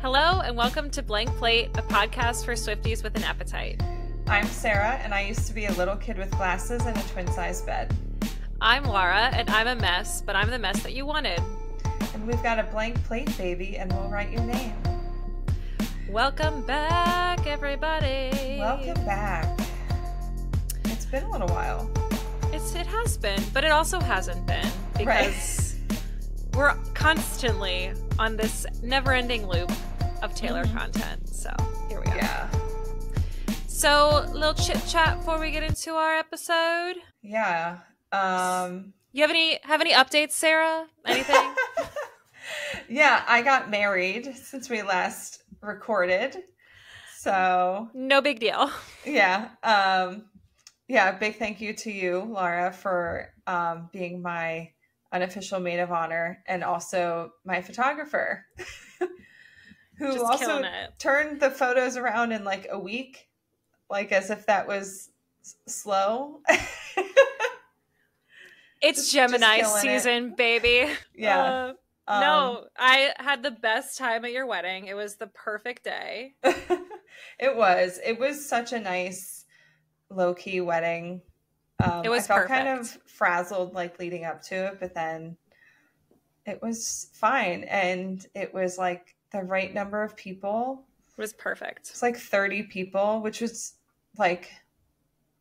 Hello and welcome to Blank Plate, a podcast for Swifties with an appetite. I'm Sarah, and I used to be a little kid with glasses and a twin-size bed. I'm Laura, and I'm a mess, but I'm the mess that you wanted. And we've got a blank plate, baby, and we'll write your name. Welcome back, everybody. Welcome back. It's been a little while. It has been, but it also hasn't been, because we're constantly on this never-ending loop of Taylor content. So here we are. Yeah. So, little chit-chat before we get into our episode. Yeah. You have any updates, Sarah? Anything? Yeah, I got married since we last recorded. So no big deal. Yeah. Big thank you to you, Laura, for being my unofficial maid of honor and also my photographer. Who just also turned the photos around in like a week, like as if that was slow. It's Gemini season, baby. Yeah. No, I had the best time at your wedding. It was the perfect day. It was such a nice low-key wedding. It was I felt perfect. kind of frazzled like leading up to it, but then it was fine. And it was like the right number of people. It was perfect. It's like 30 people, which was like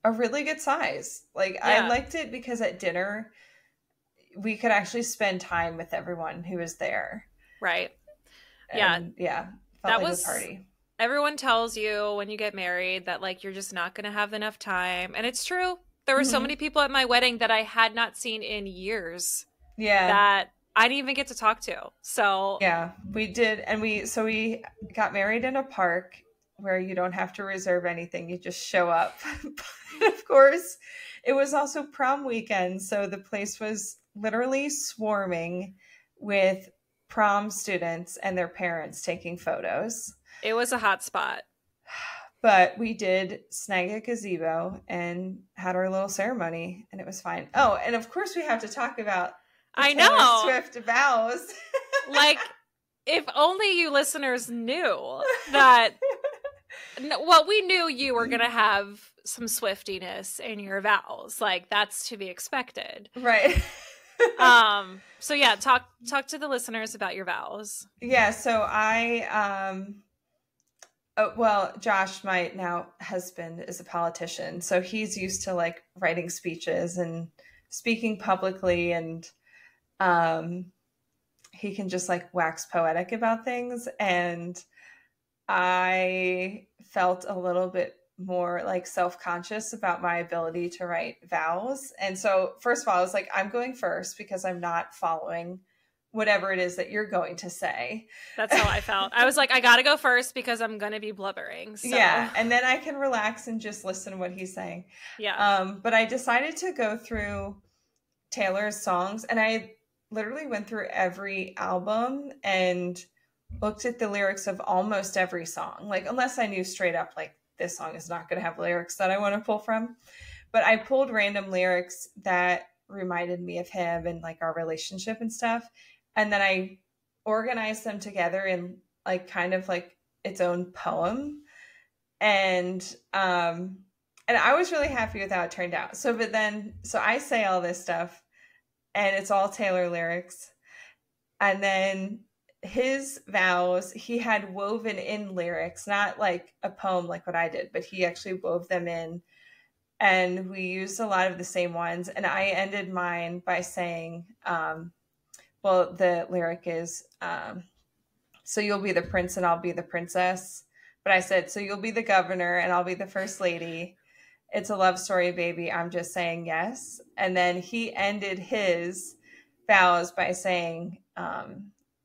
a really good size. Like Yeah. I liked it because at dinner we could actually spend time with everyone who was there. Right. And, yeah. Felt That like was a party. Everyone tells you when you get married that like you're just not going to have enough time. And it's true. There were so many people at my wedding that I had not seen in years. Yeah. That I didn't even get to talk to. So yeah, we did. And we got married in a park where you don't have to reserve anything. You just show up. But of course, it was also prom weekend. So the place was literally swarming with prom students and their parents taking photos. it was a hot spot. But we did snag a gazebo and had our little ceremony, and it was fine. Oh, and of course we have to talk about I Taylor know. Swift vows. Like, if only you listeners knew that. Well, we knew you were going to have some Swiftiness in your vows. Like, that's to be expected. Right. So yeah, talk to the listeners about your vows. Yeah, so Josh, my now husband, is a politician, so he's used to like writing speeches and speaking publicly, and he can just like wax poetic about things. And I felt a little bit more like self-conscious about my ability to write vows. And so first of all, I was like, I'm going first because I'm not following whatever it is that you're going to say. That's how I felt. I was like, I gotta go first because I'm gonna be blubbering. So. Yeah, and then I can relax and just listen to what he's saying. Yeah. But I decided to go through Taylor's songs, and I literally went through every album and looked at the lyrics of almost every song. Like, unless I knew straight up, like, this song is not going to have lyrics that I want to pull from. But I pulled random lyrics that reminded me of him and like our relationship and stuff. And then I organized them together in like kind of like its own poem. And I was really happy with how it turned out. So I say all this stuff and it's all Taylor lyrics. And then his vows, he had woven in lyrics, not like a poem like what I did, but he actually wove them in. And we used a lot of the same ones. And I ended mine by saying, the lyric is, so you'll be the prince and I'll be the princess. But I said, so you'll be the governor and I'll be the first lady. It's a love story, baby. I'm just saying yes. And then he ended his vows by saying,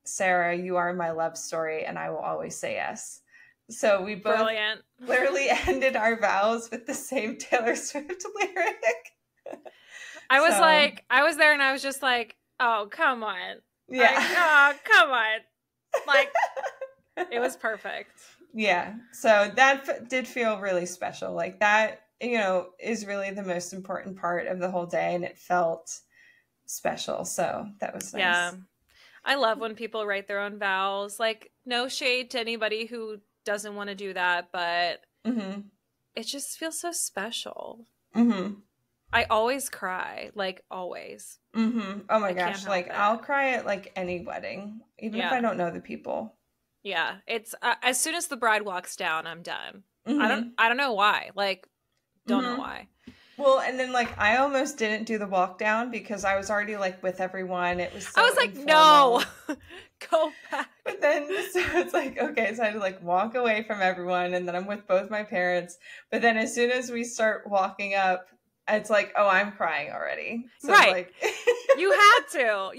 Sarah, you are my love story and I will always say yes. So we both Brilliant. literally ended our vows with the same Taylor Swift lyric. I was there and I was just like, oh, come on. Yeah. Like, oh, come on. Like, it was perfect. Yeah. So that did feel really special. Like that, is really the most important part of the whole day. And it felt special. So that was nice. Yeah. I love when people write their own vows. Like, no shade to anybody who doesn't want to do that, but it just feels so special. I always cry, like always. Oh my gosh, like I'll cry at like any wedding, even if I don't know the people. Yeah, it's as soon as the bride walks down, I'm done. I don't know why. Like, don't know why. Well, and then like I almost didn't do the walk down because I was already like with everyone. It was so I was like, informal. no, go back. But then so it's like, okay, so I had to like walk away from everyone, and then I'm with both my parents. But then as soon as we start walking up, it's like, oh, I'm crying already. So right. Like you had to.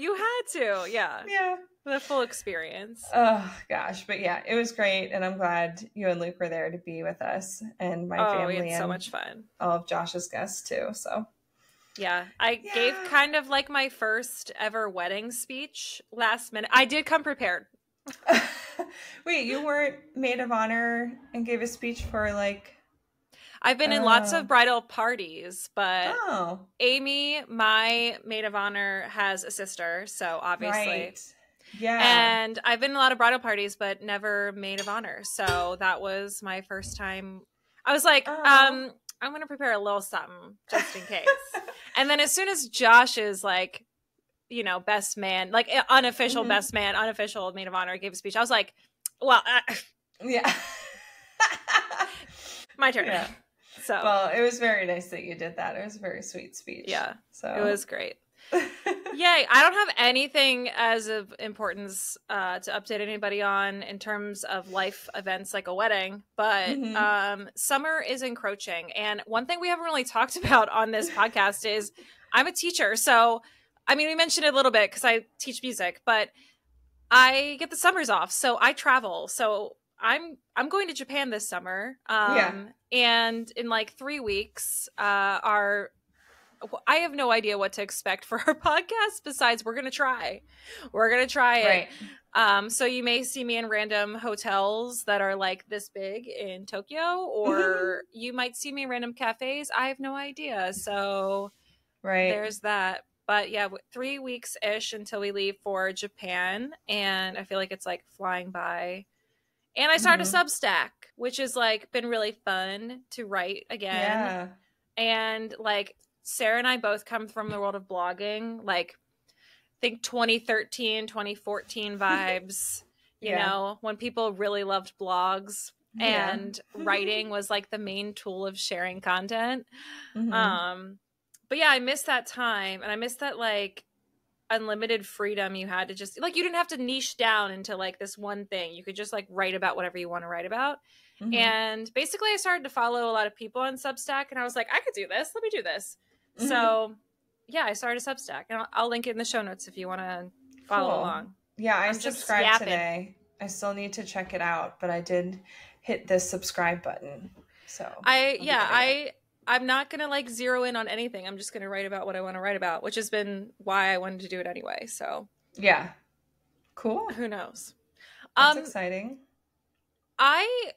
Yeah. Yeah. The full experience. Oh gosh, but yeah, it was great, and I'm glad you and Luke were there to be with us and my family. We had so and much fun. All of Josh's guests too. So yeah, I gave kind of like my first ever wedding speech last minute. I did come prepared. Wait, you weren't maid of honor and gave a speech for like? I've been in lots of bridal parties, but Amy, my maid of honor, has a sister, so obviously. Right. Yeah. And I've been in a lot of bridal parties, but never maid of honor. So that was my first time. I was like, I'm going to prepare a little something just in case. And then as soon as Josh is like, you know, best man, like unofficial best man, unofficial maid of honor, gave a speech. I was like, well, yeah. My turn. Yeah. So, well, it was very nice that you did that. It was a very sweet speech. Yeah. So it was great. Yay. I don't have anything as of importance to update anybody on in terms of life events like a wedding, but summer is encroaching. And one thing we haven't really talked about on this podcast is I'm a teacher. So, I mean, we mentioned it a little bit because I teach music, but I get the summers off. So I travel. So I'm going to Japan this summer. And in like 3 weeks, I have no idea what to expect for our podcast besides we're going to try. We're going to try it. Right. So you may see me in random hotels that are like this big in Tokyo, or you might see me in random cafes. I have no idea. So there's that. But yeah, 3 weeks-ish until we leave for Japan. And I feel like it's like flying by. And I started a Substack, which has like been really fun to write again. Yeah. And like Sara and I both come from the world of blogging, like I think 2013, 2014 vibes, you know, when people really loved blogs and writing was like the main tool of sharing content. But yeah, I miss that time, and I miss that like unlimited freedom you had to just like, you didn't have to niche down into like this one thing. You could just like write about whatever you want to write about. And basically I started to follow a lot of people on Substack, and I was like, I could do this. Let me do this. So yeah, I started a Substack, and I'll link it in the show notes if you want to follow along. Yeah, I subscribed today. I still need to check it out, but I did hit the subscribe button. So I'm not going to like zero in on anything. I'm just going to write about what I want to write about, which has been why I wanted to do it anyway. So yeah. Cool. Who knows? That's exciting. I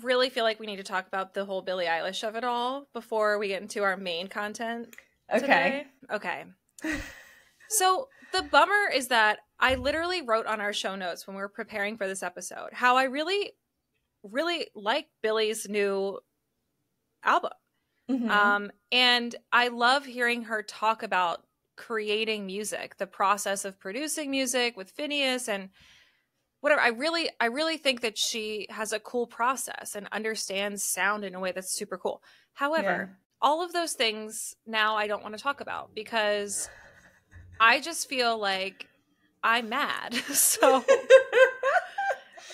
really feel like we need to talk about the whole Billie Eilish of it all before we get into our main content today. Okay. So the bummer is that I literally wrote on our show notes when we were preparing for this episode how I really, really like Billie's new album. And I love hearing her talk about creating music, the process of producing music with Phineas and whatever. I really think that she has a cool process and understands sound in a way that's super cool. However, all of those things now I don't want to talk about because I just feel like I'm mad. So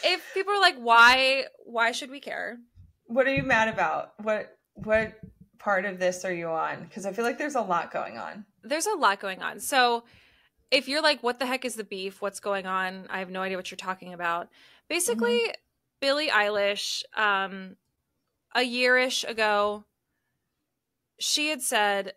if people are like, why should we care? What are you mad about? What part of this are you on? Because I feel like there's a lot going on. There's a lot going on. So if you're like, what the heck is the beef? What's going on? I have no idea what you're talking about. Basically, Billie Eilish, a year-ish ago, she had said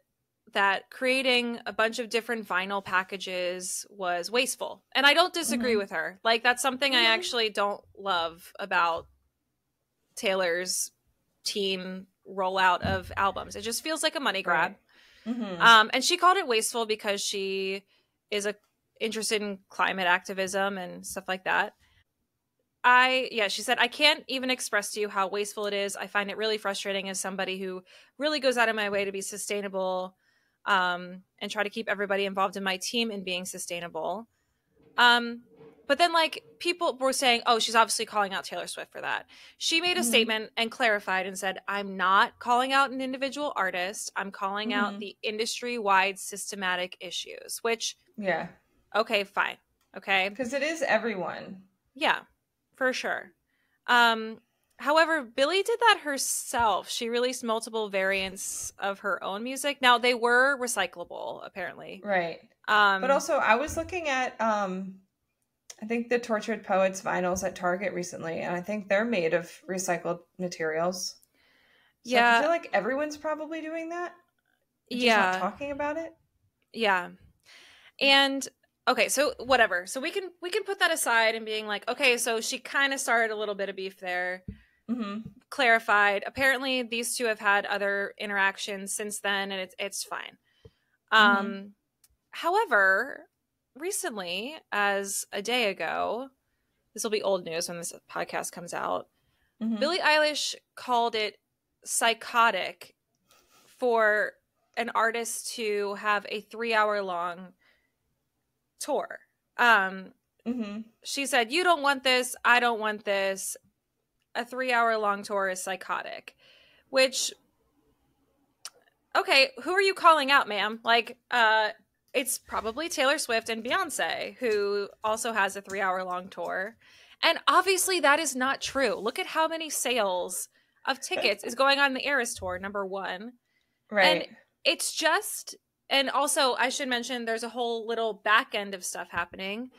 that creating a bunch of different vinyl packages was wasteful. And I don't disagree with her. Like, that's something I actually don't love about Taylor's team rollout of albums. It just feels like a money grab. And she called it wasteful because she is interested in climate activism and stuff like that. She said, I can't even express to you how wasteful it is. I find it really frustrating as somebody who really goes out of my way to be sustainable, and try to keep everybody involved in my team in being sustainable. But then like people were saying, oh, she's obviously calling out Taylor Swift for that. She made a statement and clarified and said, I'm not calling out an individual artist. I'm calling out the industry-wide systematic issues, which, yeah. Okay, fine. Okay. Because it is everyone. Yeah, for sure. However, Billie did that herself. She released multiple variants of her own music. Now, they were recyclable, apparently. Right. But also, I was looking at, I think the Tortured Poets vinyls at Target recently, and I think they're made of recycled materials. So yeah. I feel like everyone's probably doing that. Just not talking about it. Yeah. And okay, so whatever. So we can put that aside and being like, okay, so she kind of started a little bit of beef there. Clarified. Apparently, these two have had other interactions since then, and it's fine. However, recently, as a day ago, this will be old news when this podcast comes out, Billie Eilish called it psychotic for an artist to have a 3-hour-long tour. She said, you don't want this, I don't want this. A 3-hour-long tour is psychotic. Which, okay, who are you calling out, ma'am? Like, it's probably Taylor Swift and Beyonce, who also has a 3-hour-long tour. And obviously that is not true. Look at how many sales of tickets is going on in the Eras Tour, number one. Right. And it's just, and also I should mention there's a whole little back end of stuff happening.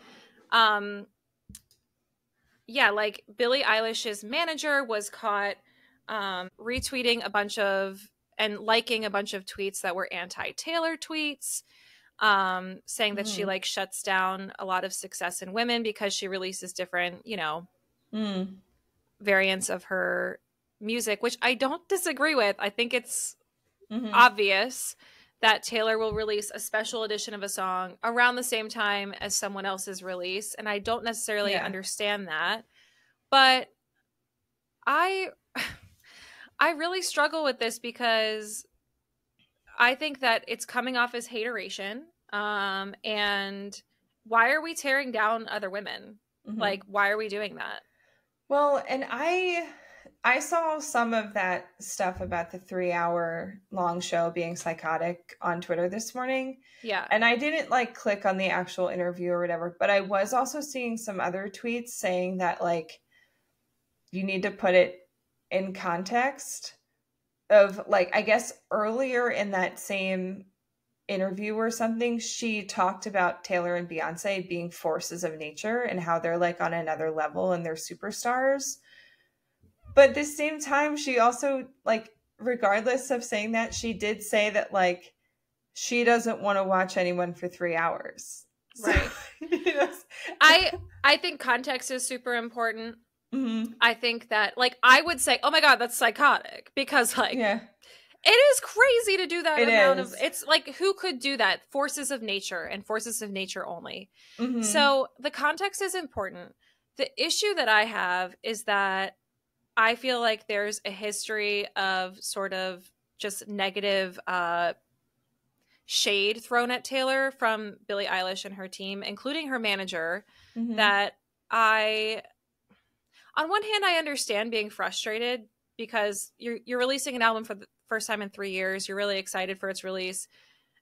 Like Billie Eilish's manager was caught retweeting a bunch of and liking a bunch of tweets that were anti-Taylor tweets, saying that she like shuts down a lot of success in women because she releases different, variants of her music, which I don't disagree with. I think it's obvious that Taylor will release a special edition of a song around the same time as someone else's release. And I don't necessarily understand that. But I really struggle with this because I think that it's coming off as hateration. And why are we tearing down other women? Like, why are we doing that? Well, and I saw some of that stuff about the 3-hour-long show being psychotic on Twitter this morning. Yeah. And I didn't like click on the actual interview or whatever, but I was also seeing some other tweets saying that like you need to put it in context of like, I guess earlier in that same interview or something, she talked about Taylor and Beyonce being forces of nature and how they're like on another level and they're superstars. But at the same time, she also, like, regardless of saying that, she did say that, like, she doesn't want to watch anyone for 3 hours. Right. So, I think context is super important. I think that, like, I would say, oh my God, that's psychotic. Because, like, it is crazy to do that amount of, it's like, who could do that? Forces of nature and forces of nature only. So the context is important. The issue that I have is that I feel like there's a history of sort of just negative shade thrown at Taylor from Billie Eilish and her team, including her manager, that on one hand, I understand being frustrated because you're releasing an album for the first time in 3 years. You're really excited for its release.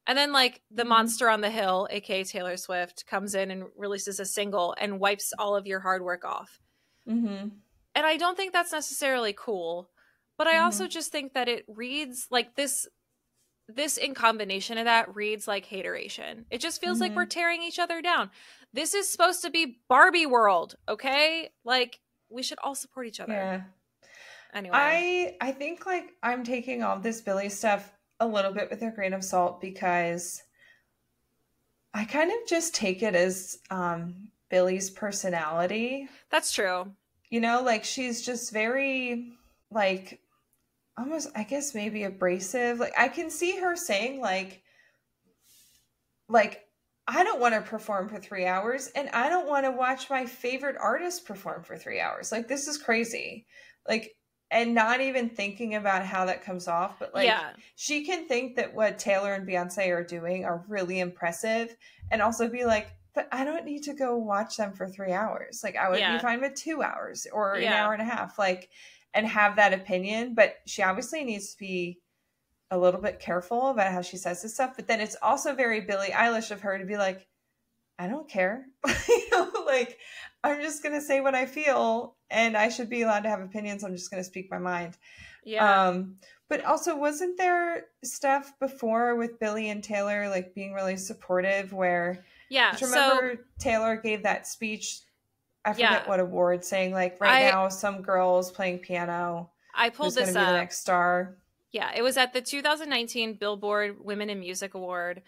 And then like the monster on the hill, aka Taylor Swift, comes in and releases a single and wipes all of your hard work off. And I don't think that's necessarily cool, but I also just think that it reads like this in combination of that reads like hateration. It just feels like we're tearing each other down. This is supposed to be Barbie world, okay? Like we should all support each other. Yeah. Anyway. I think like I'm taking all this Billie stuff a little bit with a grain of salt because I kind of just take it as Billie's personality. That's true. You know, like she's just very like almost, I guess maybe abrasive. Like I can see her saying like I don't want to perform for 3 hours, and I don't want to watch my favorite artist perform for 3 hours. Like, this is crazy. Like, and not even thinking about how that comes off, but like, Yeah. she can think that what Taylor and Beyonce are doing are really impressive, and also be like, but I don't need to go watch them for 3 hours. Like, I would be fine with 2 hours or an hour and a half, like, and have that opinion. But she obviously needs to be a little bit careful about how she says this stuff. But then it's also very Billie Eilish of her to be like, I don't care. Like, I'm just going to say what I feel, and I should be allowed to have opinions. I'm just going to speak my mind. Yeah. But also, wasn't there stuff before with Billie and Taylor, like, being really supportive where, remember Taylor gave that speech, I forget what award, saying like, now some girl's playing piano. I pulled this up. Be the next star. Yeah, it was at the 2019 Billboard Women in Music Award,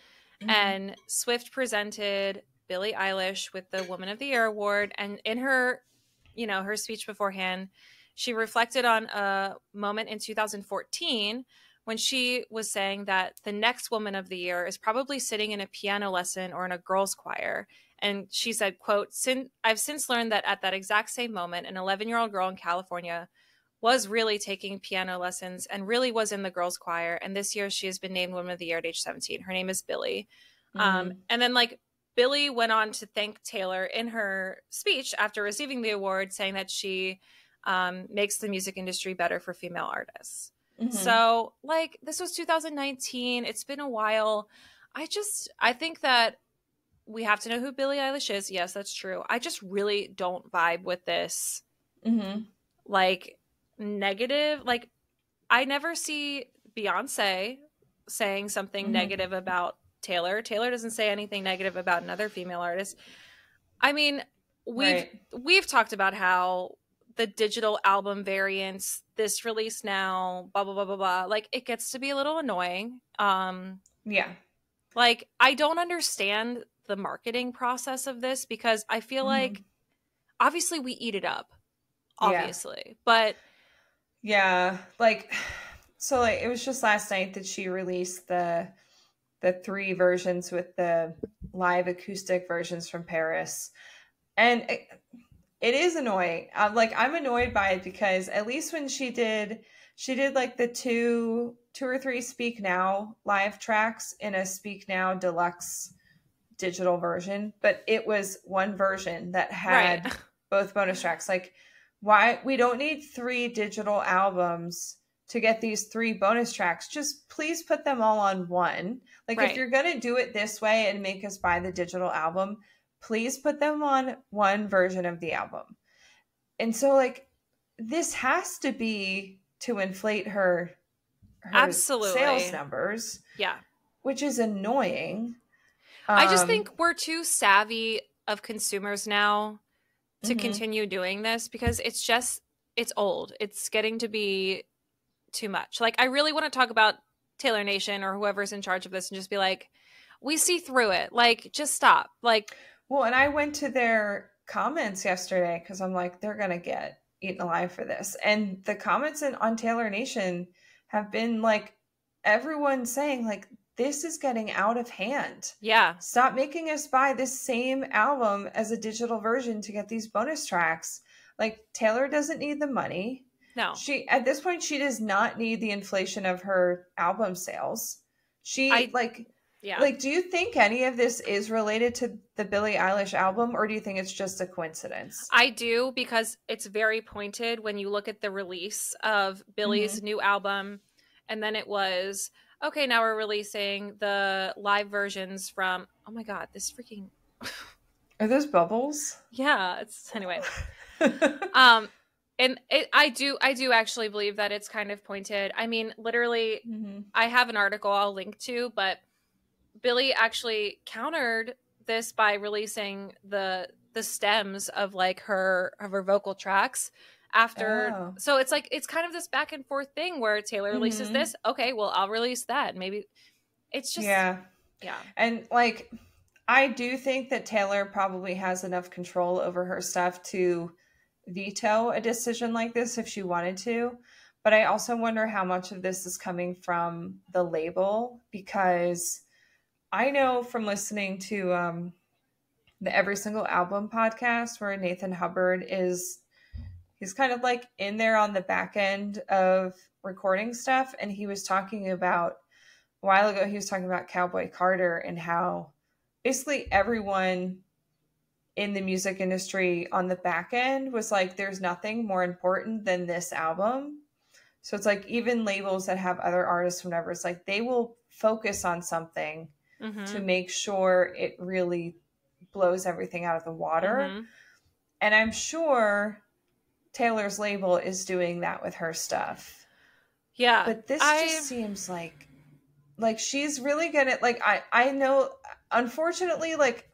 and Swift presented Billie Eilish with the Woman of the Year award. And in her, her speech beforehand, she reflected on a moment in 2014 when she was saying that the next Woman of the Year is probably sitting in a piano lesson or in a girls' choir. And she said, quote, I've since learned that at that exact same moment, an 11-year-old girl in California was really taking piano lessons and really was in the girls' choir. And this year she has been named Woman of the Year at age 17. Her name is Billie. And then like Billie went on to thank Taylor in her speech after receiving the award, saying that she makes the music industry better for female artists. So like, this was 2019. It's been a while. I think that we have to know who Billie Eilish is. Yes, that's true. I just really don't vibe with this. Like, negative, like, I never see Beyonce saying something negative about Taylor. Taylor doesn't say anything negative about another female artist. I mean, we've talked about how the digital album variants, this release now, blah blah blah blah blah, like, it gets to be a little annoying. Like, I don't understand the marketing process of this, because I feel like obviously we eat it up, obviously, but like, so like, it was just last night that she released the 3 versions with the live acoustic versions from Paris, and it is annoying. I'm annoyed by it, because at least when she did like the two or three Speak Now live tracks in a Speak Now deluxe digital version, but it was one version that had both bonus tracks. Like, why? We don't need 3 digital albums to get these 3 bonus tracks. Just please put them all on one. Like, if you're going to do it this way and make us buy the digital album, please put them on one version of the album. And so, like, this has to be to inflate her sales numbers. Yeah. Which is annoying. I just think we're too savvy of consumers now to continue doing this, because it's old. It's getting to be too much. Like, I really want to talk about Taylor Nation or whoever's in charge of this and just be like, we see through it. Like, just stop. Like, well, and I went to their comments yesterday, because I'm like, they're going to get eaten alive for this. And the comments on Taylor Nation have been like, everyone saying like, this is getting out of hand. Yeah. Stop making us buy this same album as a digital version to get these bonus tracks. Like, Taylor doesn't need the money. No. At this point, she does not need the inflation of her album sales. Like, do you think any of this is related to the Billie Eilish album, or do you think it's just a coincidence? I do, because it's very pointed when you look at the release of Billie's new album, and then it was, okay, now we're releasing the live versions from, oh my God, this freaking... Are those bubbles? Yeah, it's, anyway. And I do actually believe that it's kind of pointed. I mean, literally, I have an article I'll link to, but Billie actually countered this by releasing the stems of like her vocal tracks after. So it's like, it's kind of this back and forth thing where Taylor releases this. Okay, well, I'll release that. Maybe it's just, yeah. And like, I do think that Taylor probably has enough control over her stuff to veto a decision like this if she wanted to. But I also wonder how much of this is coming from the label, because I know from listening to the Every Single Album podcast where Nathan Hubbard he's kind of like in there on the back end of recording stuff. And he was talking about, a while ago, he was talking about Cowboy Carter and how basically everyone in the music industry on the back end was like, there's nothing more important than this album. So it's like even labels that have other artists, whatever, it's like they will focus on something to make sure it really blows everything out of the water. And I'm sure Taylor's label is doing that with her stuff. Yeah. But this just seems like she's really good at, like, I know, unfortunately, like,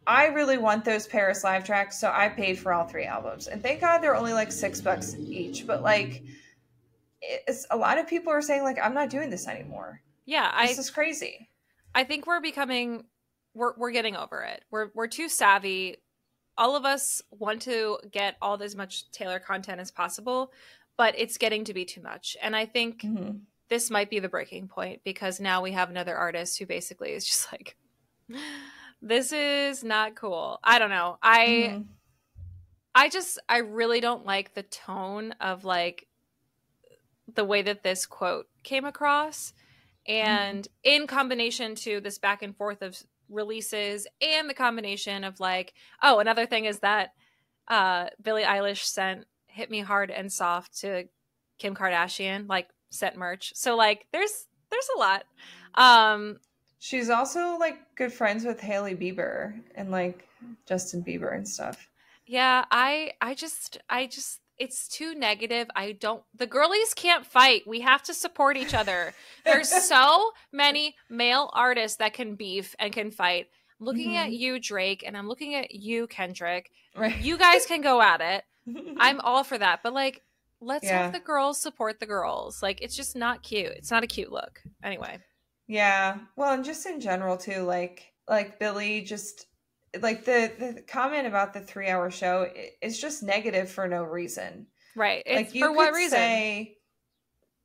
I really want those Paris live tracks, so I paid for all 3 albums. And thank God they're only like $6 each. But like, it's a lot of people are saying like, I'm not doing this anymore. Yeah. This is crazy. I think we're getting over it. We're too savvy. All of us want to get all as much Taylor content as possible, but it's getting to be too much. And I think this might be the breaking point, because now we have another artist who basically is just like, this is not cool. I don't know. I really don't like the tone of like the way that this quote came across. And in combination to this back and forth of releases and the combination of like, oh, another thing is that Billie Eilish sent Hit Me Hard and Soft to Kim Kardashian, like sent merch. So like there's a lot. She's also like good friends with Hailey Bieber and like Justin Bieber and stuff. Yeah, I just it's too negative. The girlies can't fight. We have to support each other. There's so many male artists that can beef and can fight. I'm looking at you, Drake, and I'm looking at you, Kendrick. Right. You guys can go at it. I'm all for that. But like, let's have the girls support the girls. Like, it's just not cute. It's not a cute look. Anyway. Yeah. Well, and just in general too, like Billie just, like the comment about the 3-hour show is just negative for no reason. Right. Like, for what reason?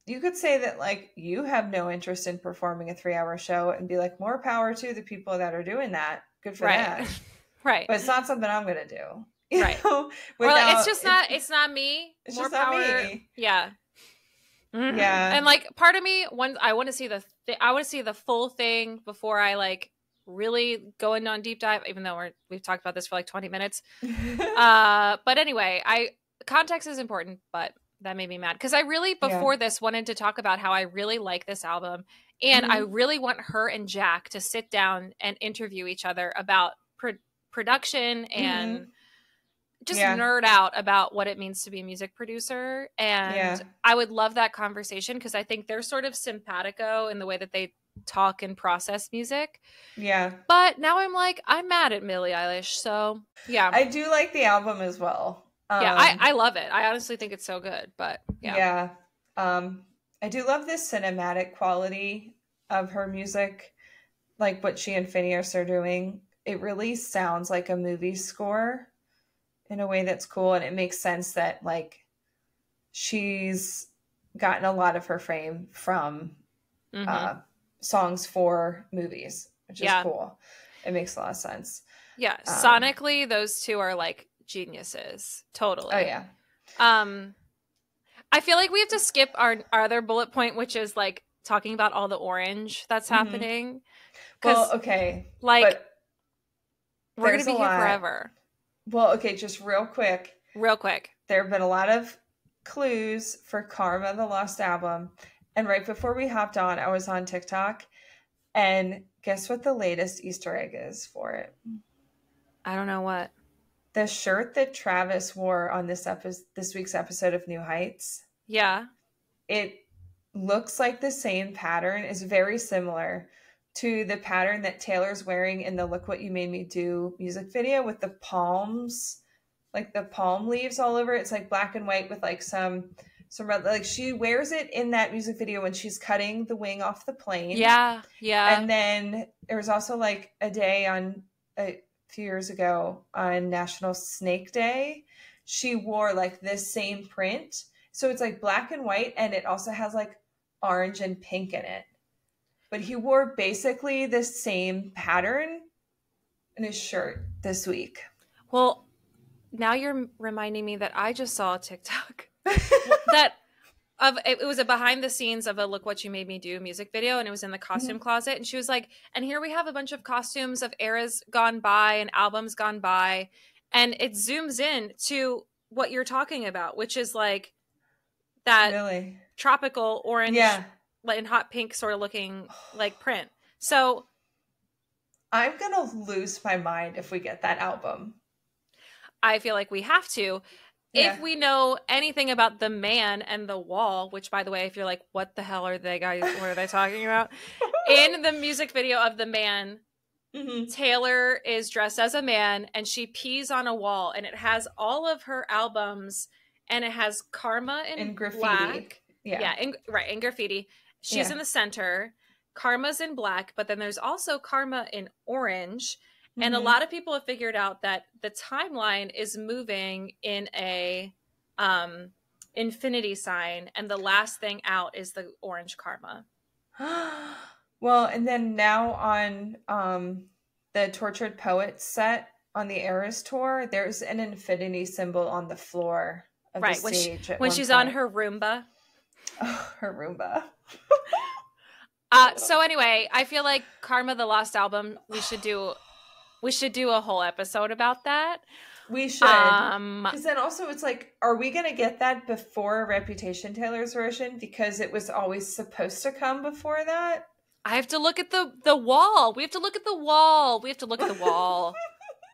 You could say that like you have no interest in performing a 3-hour show and be like, more power to the people that are doing that. Good for that. Right. But it's not something I'm going to do. Right. Or like, it's not me. It's more just power. not me. Yeah. Yeah. And like part of me, I want to see the full thing before I like really go into on deep dive, even though we've talked about this for like 20 minutes. But anyway, context is important, but that made me mad because I really before this wanted to talk about how I really like this album, and I really want her and Jack to sit down and interview each other about production and just nerd out about what it means to be a music producer. And I would love that conversation because I think they're sort of simpatico in the way that they talk and process music. Yeah. But now I'm mad at Billie Eilish. So yeah. I do like the album as well. I love it. I honestly think it's so good, but yeah. I do love this cinematic quality of her music, like what she and Phineas are doing. It really sounds like a movie score in a way that's cool, and it makes sense that like she's gotten a lot of her fame from songs for movies, which is cool. It makes a lot of sense. Yeah, sonically, those two are like geniuses. Totally. Oh yeah. I feel like we have to skip our other bullet point, which is like talking about all the orange that's happening. Well, okay, like we're gonna be here forever. Well, okay, just real quick. There have been a lot of clues for Karma, the Lost Album. And right before we hopped on, I was on TikTok. And guess what the latest Easter egg is for it? I don't know what. The shirt that Travis wore on this week's episode of New Heights. Yeah. It looks like the same pattern, is very similar to the pattern that Taylor's wearing in the Look What You Made Me Do music video with the palms, like the palm leaves all over it. It's like black and white with like some red, like she wears it in that music video when she's cutting the wing off the plane. Yeah. Yeah. And then there was also like a few years ago on National Snake Day, she wore like this same print. So it's like black and white, and it also has like orange and pink in it. but he wore basically the same pattern in his shirt this week. Well, now you're reminding me that I just saw a TikTok that it was a behind the scenes of a Look What You Made Me Do music video, and it was in the costume closet, and she was like, and here we have a bunch of costumes of eras gone by and albums gone by, and it zooms in to what you're talking about, which is like that really tropical orange and hot pink sort of looking like print. So I'm gonna lose my mind if we get that album. I feel like we have to. If we know anything about the man and the wall, which, by the way, if you're like, what the hell are they guys, what are they talking about? In the music video of the man, Taylor is dressed as a man and she pees on a wall, and it has all of her albums, and it has Karma in graffiti. Black. In graffiti. She's in the center. Karma's in black, but then there's also Karma in orange. And a lot of people have figured out that the timeline is moving in a infinity sign, and the last thing out is the orange Karma. Well, and then now on the Tortured Poets set on the Eras tour, there's an infinity symbol on the floor of the stage. When she's on her Roomba. Oh, her Roomba. So anyway, I feel like Karma, the Lost Album, we should do a whole episode about that. We should. Because then also it's like, are we going to get that before Reputation Taylor's version? Because it was always supposed to come before that. I have to look at the wall. We have to look at the wall.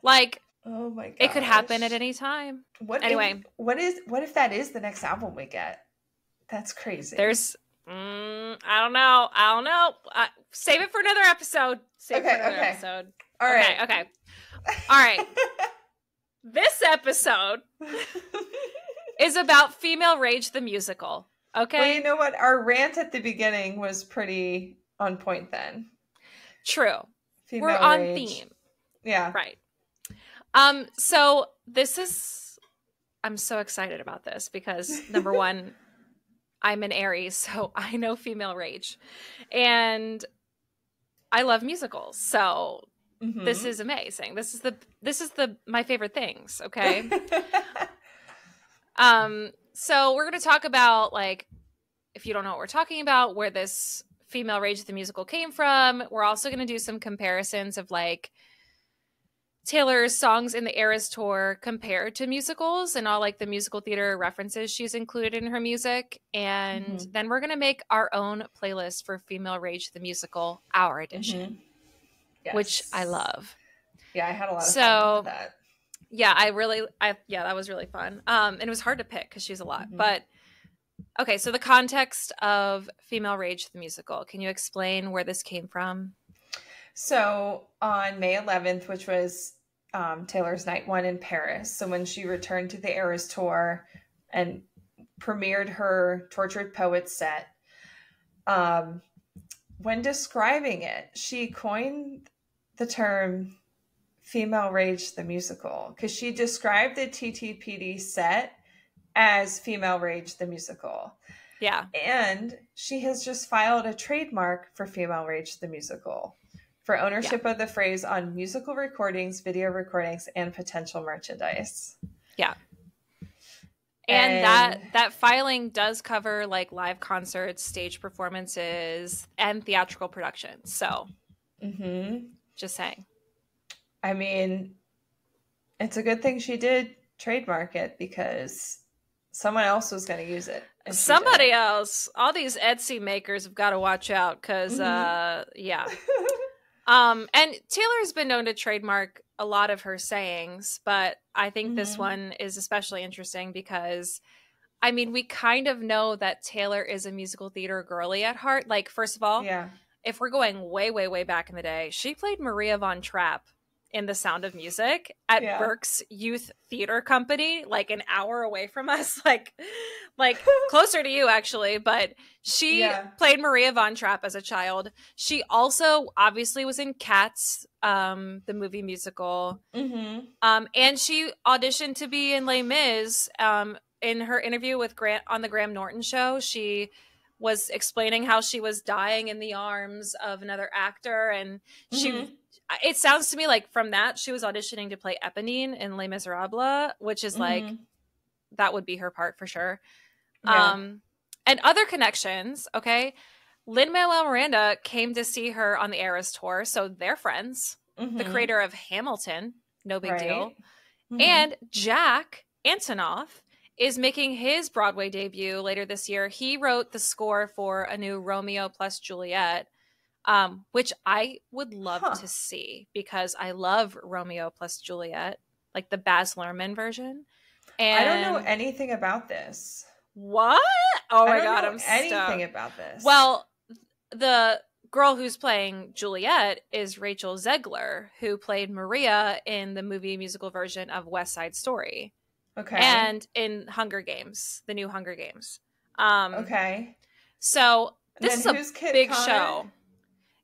Like, oh my god, it could happen at any time. What if that is the next album we get? That's crazy. There's, I don't know. Save it for another episode. All right. This episode is about Female Rage the musical. Okay. Well, you know what? Our rant at the beginning was pretty on point then. True. Female We're on rage. theme. Yeah. Right. So I'm so excited about this because number one, I'm an Aries, so I know female rage. And I love musicals. So this is amazing. This is my favorite things, okay? So we're going to talk about, like, if you don't know what we're talking about, where this Female Rage the musical came from. We're also going to do some comparisons of, like, Taylor's songs in the Eras tour compared to musicals and all, like, the musical theater references she's included in her music. And then we're going to make our own playlist for Female Rage the musical, our edition, yes. which I love. Yeah, I had a lot of fun with that. Yeah, that was really fun. And it was hard to pick because she's a lot. But, okay, so the context of Female Rage the musical. Can you explain where this came from? So on May 11th, which was Taylor's night one in Paris, so when she returned to the Eras tour and premiered her Tortured Poets set, when describing it, she coined the term Female Rage the musical because she described the TTPD set as Female Rage the musical. Yeah. And she has just filed a trademark for Female Rage the musical for ownership of the phrase on musical recordings, video recordings, and potential merchandise. Yeah. And that filing does cover, like, live concerts, stage performances, and theatrical productions. So, just saying. I mean, it's a good thing she did trademark it because someone else was going to use it. Somebody else. All these Etsy makers have got to watch out because, yeah. And Taylor's been known to trademark a lot of her sayings, but I think this one is especially interesting because, I mean, we kind of know that Taylor is a musical theater girly at heart. Like, first of all, if we're going way, way, way back in the day, she played Maria von Trapp in The Sound of Music at Berks Youth Theater Company, like an hour away from us, like closer to you actually, but she played Maria von Trapp as a child. She also obviously was in Cats, the movie musical, and she auditioned to be in Les Mis. In her interview with Grant on the Graham Norton show, she was explaining how she was dying in the arms of another actor, and it sounds to me like from that she was auditioning to play Eponine in Les Miserables, which is like that would be her part for sure. Yeah. And other connections, okay? Lin-Manuel Miranda came to see her on the Eras tour, so they're friends. The creator of Hamilton, no big deal. And Jack Antonoff is making his Broadway debut later this year. He wrote the score for a new Romeo plus Juliet, which I would love to see because I love Romeo plus Juliet, like the Baz Luhrmann version. And I don't know anything about this. What? Oh my God, I'm anything about this. Well, the girl who's playing Juliet is Rachel Zegler, who played Maria in the movie musical version of West Side Story. Okay. And in Hunger Games, the new Hunger Games. Okay. So this is a big Connor? show.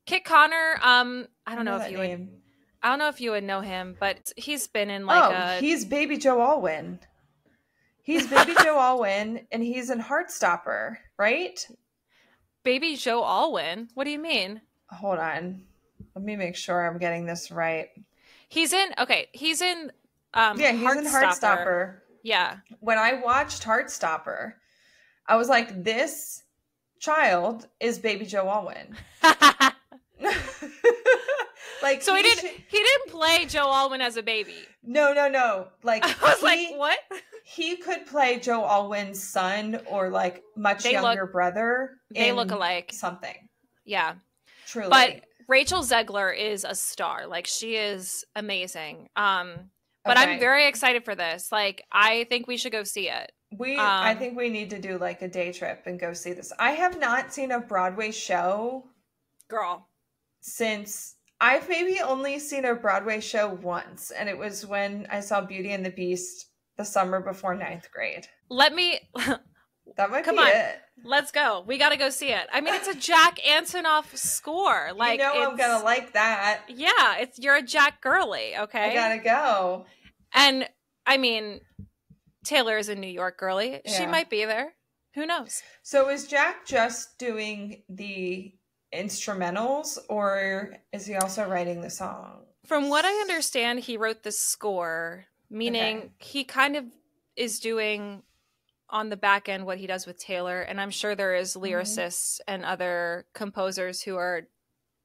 Kit Connor, I don't know if you would know him, but he's been in he's Baby Joe Alwyn. He's Baby Joe Alwyn, and he's in Heartstopper, right? Baby Joe Alwyn? What do you mean? Hold on. Let me make sure I'm getting this right. He's in he's in Heartstopper. Yeah. When I watched Heartstopper, I was like, this child is Baby Joe Alwyn. Like, so he didn't play Joe Alwyn as a baby. No. Like, I was like, what? He could play Joe Alwyn's son or like younger brother. They look alike. Something. Yeah. Truly. But Rachel Zegler is a star. Like, she is amazing. But I'm very excited for this. Like, I think we should go see it. I think we need to do like a day trip and go see this. I have not seen a Broadway show, girl, since I've maybe only seen a Broadway show once, and it was when I saw Beauty and the Beast the summer before 9th grade. That might be it. Let's go. We got to go see it. I mean, it's a Jack Antonoff score. Like, I'm gonna like that. Yeah, you're a Jack girly. Okay, I gotta go. And I mean, Taylor is a New York girly. Yeah. She might be there. Who knows? So is Jack just doing the instrumentals, or is he also writing the song? From what I understand, he wrote the score, meaning he kind of is doing on the back end what he does with Taylor, and I'm sure there is lyricists and other composers who are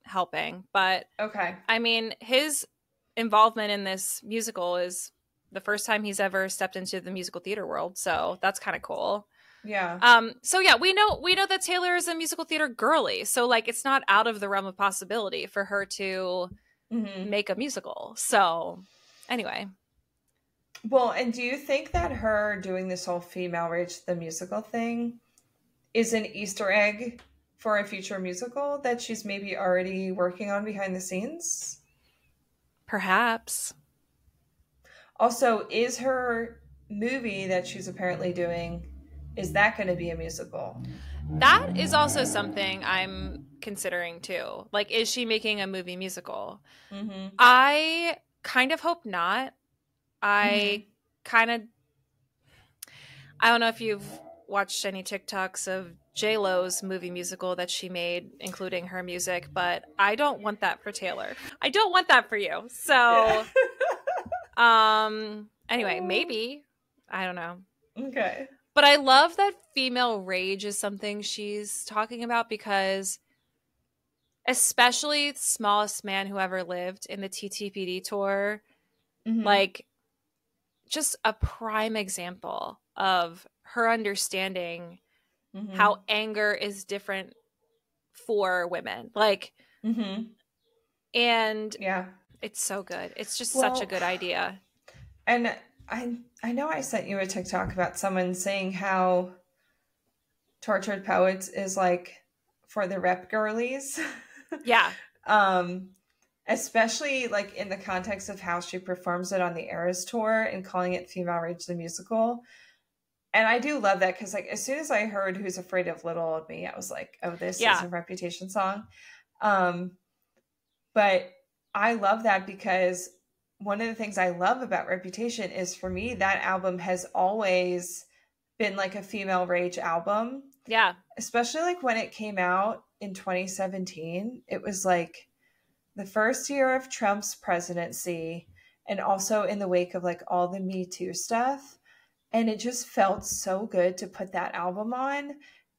helping. But I mean, his involvement in this musical is the first time he's ever stepped into the musical theater world, so that's kind of cool. Yeah. So yeah, we know that Taylor is a musical theater girly, so like it's not out of the realm of possibility for her to make a musical. So anyway. Well, and do you think that her doing this whole Female Rage the musical thing is an Easter egg for a future musical that she's maybe already working on behind the scenes? Perhaps. Also, is her movie that she's apparently doing, is that going to be a musical? That is also something I'm considering too. Like, is she making a movie musical? I kind of hope not. I don't know if you've watched any TikToks of J-Lo's movie musical that she made, including her music, but I don't want that for Taylor. I don't want that for you. So, anyway, maybe. I don't know. Okay. But I love that female rage is something she's talking about because especially Smallest Man Who Ever Lived in the TTPD tour, like, just a prime example of her understanding how anger is different for women. Like, and it's so good. It's just such a good idea. And I know I sent you a TikTok about someone saying how Tortured Poets is like for the rep girlies. Yeah. Especially like in the context of how she performs it on the Eras tour and calling it Female Rage the musical. And I do love that because like as soon as I heard Who's Afraid of Little Old Me, I was like, oh, this is a Reputation song. But I love that because one of the things I love about Reputation is, for me, that album has always been like a female rage album. Yeah. Especially like when it came out in 2017, it was like the first year of Trump's presidency and also in the wake of like all the Me Too stuff. And it just felt so good to put that album on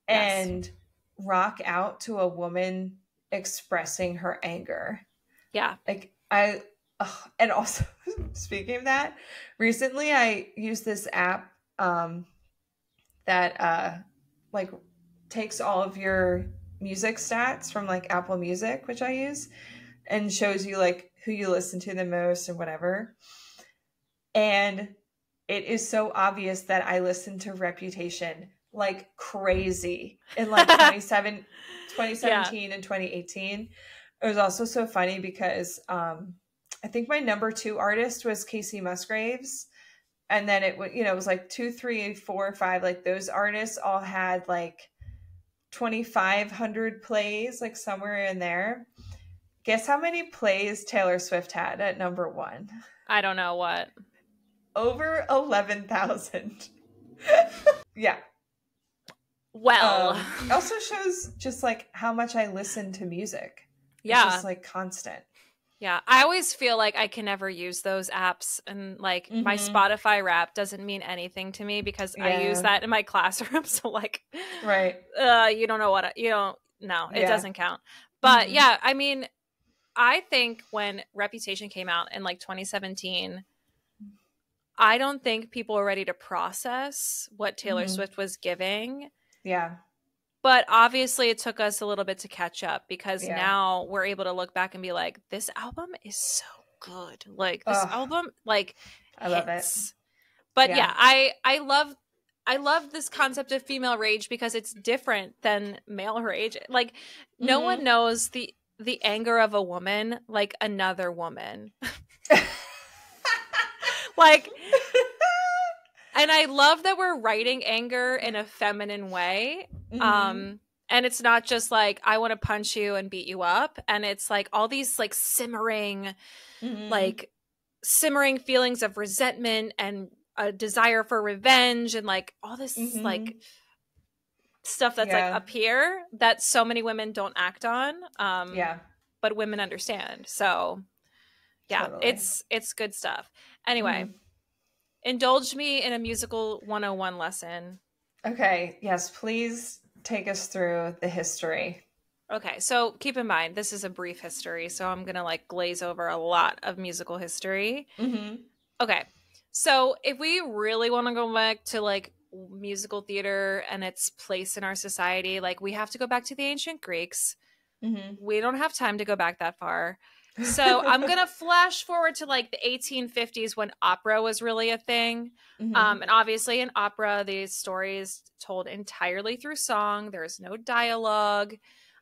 and rock out to a woman expressing her anger. Yeah. Like and also speaking of that, recently I used this app that like takes all of your music stats from like Apple Music, which I use, and shows you like who you listen to the most and whatever. And it is so obvious that I listened to Reputation like crazy in like 2017 and 2018. It was also so funny because I think my number 2 artist was Casey Musgraves. And then it was like 2, 3, 4, 5, like those artists all had like 2,500 plays, like somewhere in there. Guess how many plays Taylor Swift had at number 1? I don't know what. Over 11,000. Yeah. Well, it also shows just like how much I listen to music. Yeah. It's just like constant. Yeah. I always feel like I can never use those apps, and like my Spotify Wrap doesn't mean anything to me because I use that in my classroom. So like, right. You don't know what, it doesn't count. But yeah, I mean, I think when Reputation came out in like 2017, I don't think people were ready to process what Taylor Swift was giving. Yeah. But obviously it took us a little bit to catch up because now we're able to look back and be like, this album is so good. Like this album, like I love it. But yeah, I love this concept of female rage because it's different than male rage. Like no one knows the anger of a woman like another woman. Like, and I love that we're writing anger in a feminine way. And it's not just like, I want to punch you and beat you up. And it's like all these like simmering feelings of resentment and a desire for revenge and like all this like stuff that's like up here that so many women don't act on. But women understand. So yeah, totally. It's good stuff. Anyway, indulge me in a musical 101 lesson. Okay. Yes, please take us through the history. Okay. So keep in mind, this is a brief history. So I'm going to like glaze over a lot of musical history. Okay. So if we really want to go back to like musical theater and its place in our society, like we have to go back to the ancient Greeks. We don't have time to go back that far. So I'm going to flash forward to like the 1850s when opera was really a thing. And obviously in opera, the story is told entirely through song. There's no dialogue.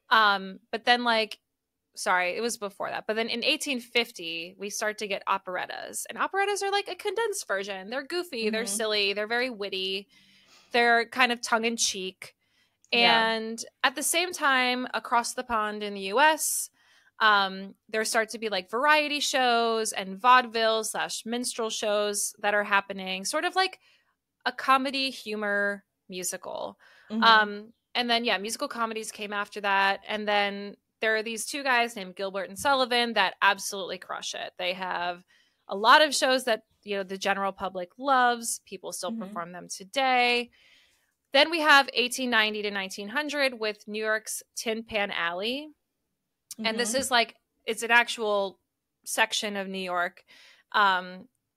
But then it was before that. But then in 1850, we start to get operettas. And operettas are like a condensed version. They're goofy. They're silly. They're very witty. They're kind of tongue-in-cheek. And at the same time, across the pond in the US, there start to be like variety shows and vaudeville / minstrel shows that are happening, sort of like a comedy humor musical. And then, musical comedies came after that. And then there are these two guys named Gilbert and Sullivan that absolutely crush it. They have a lot of shows that, the general public loves. People still perform them today. Then we have 1890 to 1900 with New York's Tin Pan Alley. And this is like, it's an actual section of New York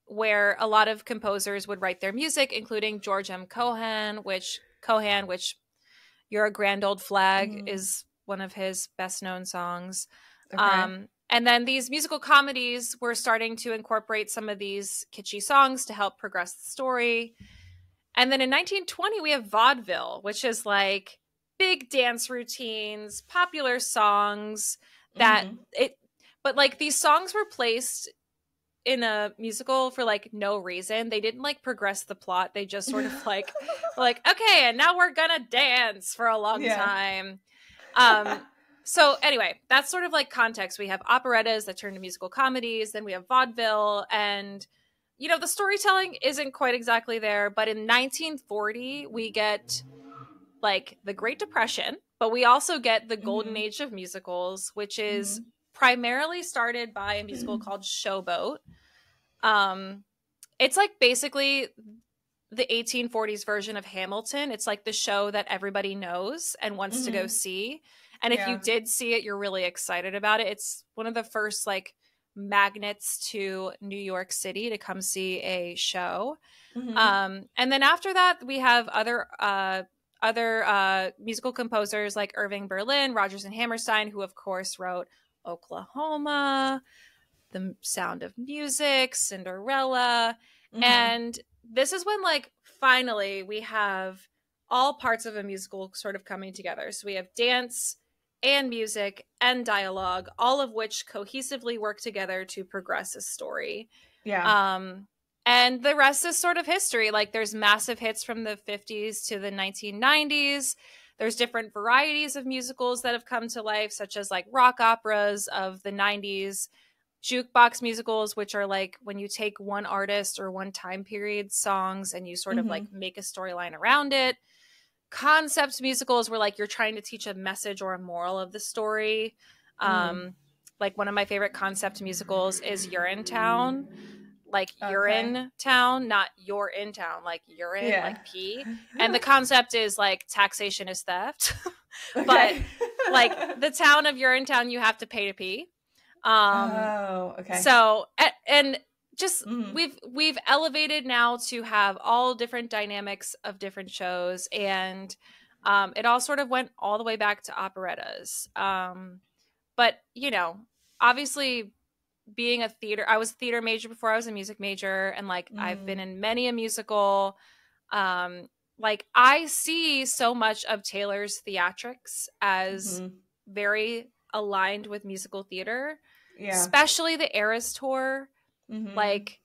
where a lot of composers would write their music, including George M. Cohan, which You're a Grand Old Flag is one of his best known songs. Okay. And then these musical comedies were starting to incorporate some of these kitschy songs to help progress the story. And then in 1920, we have vaudeville, which is like big dance routines, popular songs but like these songs were placed in a musical for like no reason. They didn't like progress the plot. They just sort of like, okay, and now we're gonna dance for a long time. So anyway, that's sort of like context. We have operettas that turn to musical comedies. Then we have vaudeville, and the storytelling isn't quite exactly there. But in 1940, we get like the Great Depression, but we also get the golden age of musicals, which is primarily started by a musical called Showboat. It's like basically the 1840s version of Hamilton. It's like the show that everybody knows and wants to go see. And if you did see it, you're really excited about it. It's one of the first like magnets to New York City to come see a show. And then after that, we have other musical composers like Irving Berlin, Rodgers and Hammerstein, who of course wrote Oklahoma, The Sound of Music, Cinderella. And this is when like finally we have all parts of a musical sort of coming together. So we have dance and music and dialogue, all of which cohesively work together to progress a story. And the rest is sort of history. Like there's massive hits from the 50s to the 1990s. There's different varieties of musicals that have come to life, such as like rock operas of the 90s, jukebox musicals, which are like when you take one artist or one time period songs and you sort of like make a storyline around it. Concept musicals where like you're trying to teach a message or a moral of the story. Like one of my favorite concept musicals is Urinetown. Like urine town, not you're in town, like urine, like pee. And the concept is like taxation is theft. But like the town of Urinetown, you have to pay to pee. So and just we've elevated now to have all different dynamics of different shows, and it all sort of went all the way back to operettas. But you know, obviously being I was a theater major before I was a music major, and like I've been in many a musical. Like I see so much of Taylor's theatrics as very aligned with musical theater, especially the Eras tour. Like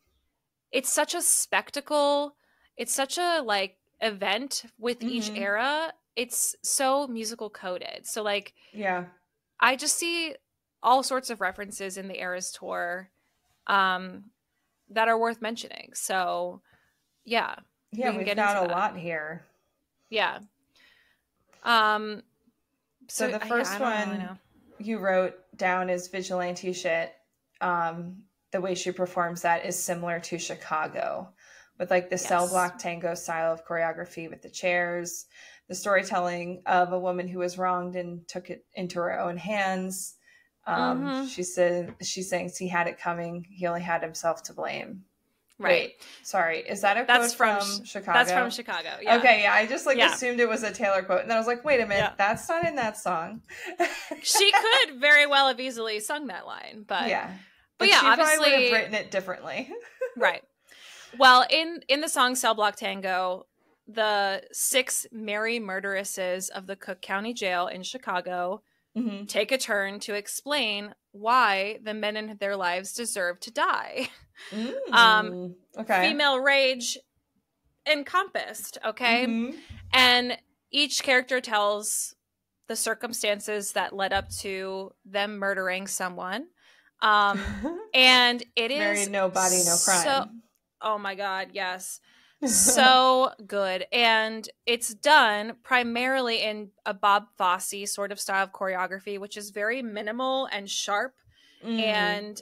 it's such a spectacle. It's such a like event with each era. It's so musical coded. So like, I just see all sorts of references in the Eras tour that are worth mentioning. So we've got a lot here. So the first one you wrote down is Vigilante shit. The way she performs that is similar to Chicago, with like the cell block tango style of choreography with the chairs, the storytelling of a woman who was wronged and took it into her own hands. She sings, he had it coming, he only had himself to blame. Right. Wait, sorry, is that a quote from Chicago? That's from Chicago. Okay, I just assumed it was a Taylor quote, and then I was like, wait a minute, that's not in that song. She could very well have easily sung that line, but she obviously probably would have written it differently. Right. Well, in the song Cell Block Tango, the 6 merry murderesses of the Cook County Jail in Chicago take a turn to explain why the men in their lives deserve to die. Female rage encompassed, and each character tells the circumstances that led up to them murdering someone. And it is Married, no body, no crime. Oh my God, yes. So good. And it's done primarily in a Bob Fosse sort of style of choreography, which is very minimal and sharp. And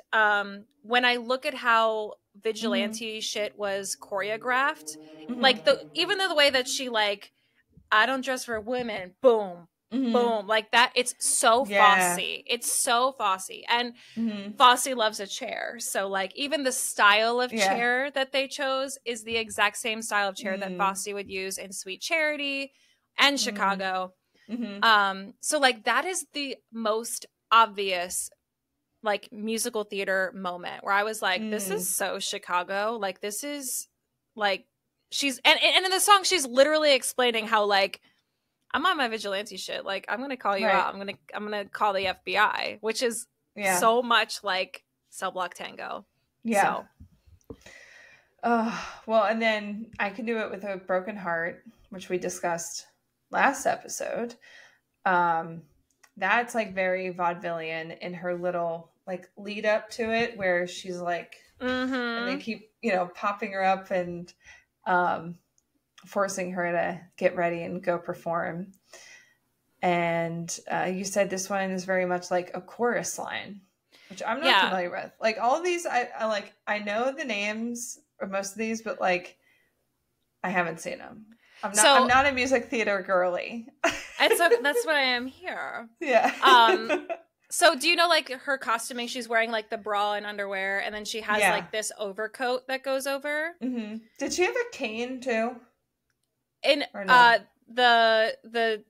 when I look at how Vigilante shit was choreographed, like even though the way that she like, I don't dress for women, boom, boom, like that, it's so Fosse. It's so Fosse. And Fosse loves a chair. So like even the style of chair that they chose is the exact same style of chair that Fosse would use in Sweet Charity and Chicago. So like that is the most obvious like musical theater moment where I was like, this is so Chicago. Like this is like she's and in the song she's literally explaining how like I'm on my vigilante shit. Like I'm gonna call you out. I'm gonna call the FBI, which is so much like Cell Block Tango. Well, and then I Can Do It With a Broken Heart, which we discussed last episode. That's like very vaudevillian in her little like lead up to it, where she's like, and they keep popping her up and forcing her to get ready and go perform. And you said this one is very much like a chorus line, which I'm not familiar with. Like all of these, I know the names of most of these, but like I haven't seen them. I'm not a music theater girly. And so that's why I am here. Yeah. So do you know like her costuming? She's wearing like the bra and underwear, and then she has like this overcoat that goes over. Mm-hmm. Did she have a cane too? And no? The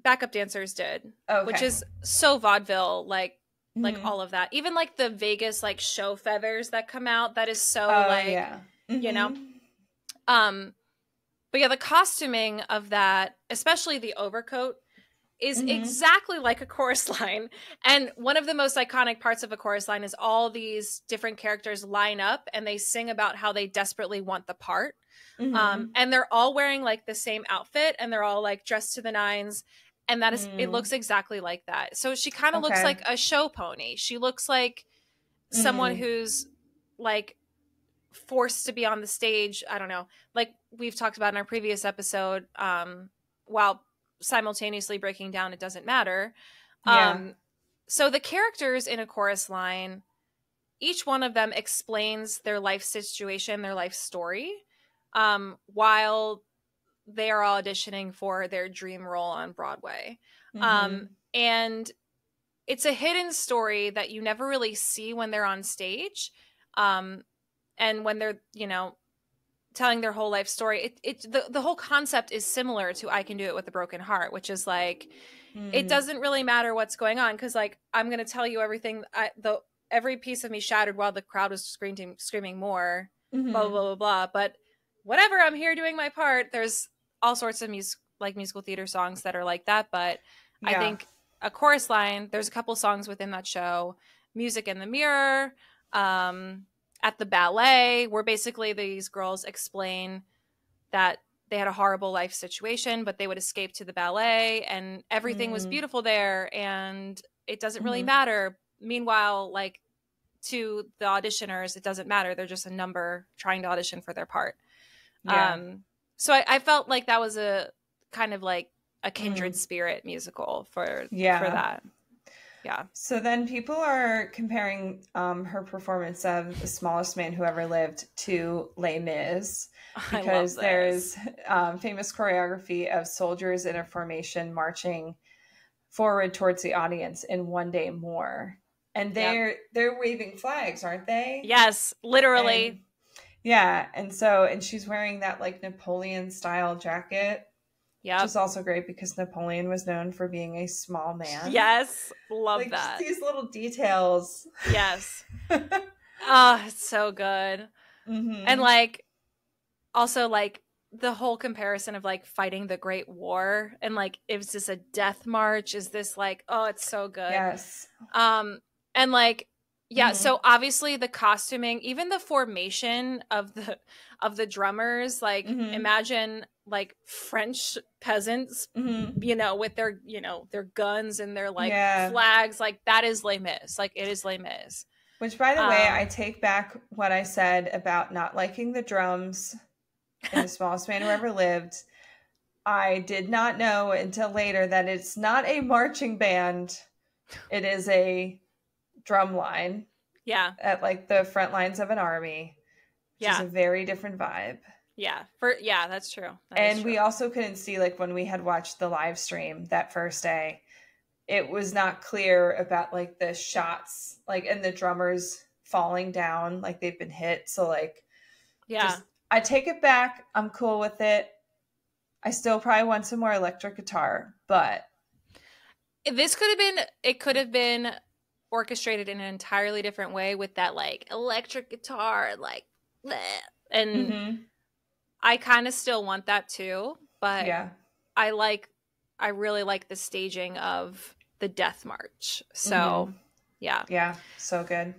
backup dancers did, which is so vaudeville, like all of that. Even like the Vegas like show feathers that come out, that is so you know. But yeah, the costuming of that, especially the overcoat, is exactly like a chorus line. And one of the most iconic parts of a chorus line is all these different characters line up and they sing about how they desperately want the part. And they're all wearing like the same outfit and they're all like dressed to the nines. And that is, it looks exactly like that. So she kind of looks like a show pony. She looks like someone who's like forced to be on the stage. I don't know. Like we've talked about in our previous episode, while simultaneously breaking down It Doesn't Matter. So the characters in a chorus line, each one of them explains their life situation, their life story, while they are auditioning for their dream role on Broadway. And it's a hidden story that you never really see when they're on stage. And when they're, you know, telling their whole life story, the whole concept is similar to I Can Do It With a Broken Heart, which is like, it doesn't really matter what's going on. Cause like, I'm going to tell you everything. Every piece of me shattered while the crowd was screaming more, blah, blah, blah, blah. But whatever, I'm here doing my part. There's all sorts of musical theater songs that are like that. But I think a chorus line, there's a couple songs within that show, Music in the Mirror, at the ballet, where basically these girls explain that they had a horrible life situation, but they would escape to the ballet and everything was beautiful there and it doesn't really matter. Meanwhile, like to the auditioners, it doesn't matter. They're just a number trying to audition for their part. So I felt like that was a kind of like a kindred spirit musical for that. Yeah. So then people are comparing her performance of The Smallest Man Who Ever Lived to Les Mis, because there's famous choreography of soldiers in a formation marching forward towards the audience in One Day More. And they're waving flags, aren't they? Yes, literally. And she's wearing that like Napoleon style jacket. Yeah, which is also great because Napoleon was known for being a small man. Yes, love like, that. These little details. Yes. Oh, it's so good. And like, also like the whole comparison of like fighting the Great War and like, is this a death march? Is this like, oh, it's so good. Yes. And like, so obviously the costuming, even the formation of the drummers, like imagine like French peasants, you know, with their, you know, their guns and their like flags, like that is Les Mis. Like it is Les Mis. Which, by the way, I take back what I said about not liking the drums in The Smallest Man Who Ever Lived. I did not know until later that it's not a marching band. It is a drum line. Yeah. At like the front lines of an army. Which is a very different vibe. Yeah. That's true. We also couldn't see, like when we had watched the live stream that first day, it was not clear about like the shots, like, and the drummers falling down, like they've been hit. So like, I take it back. I'm cool with it. I still probably want some more electric guitar, but it could have been orchestrated in an entirely different way with that like electric guitar, like, bleh. And I kind of still want that too, but I really like the staging of the Death March. So yeah, so good.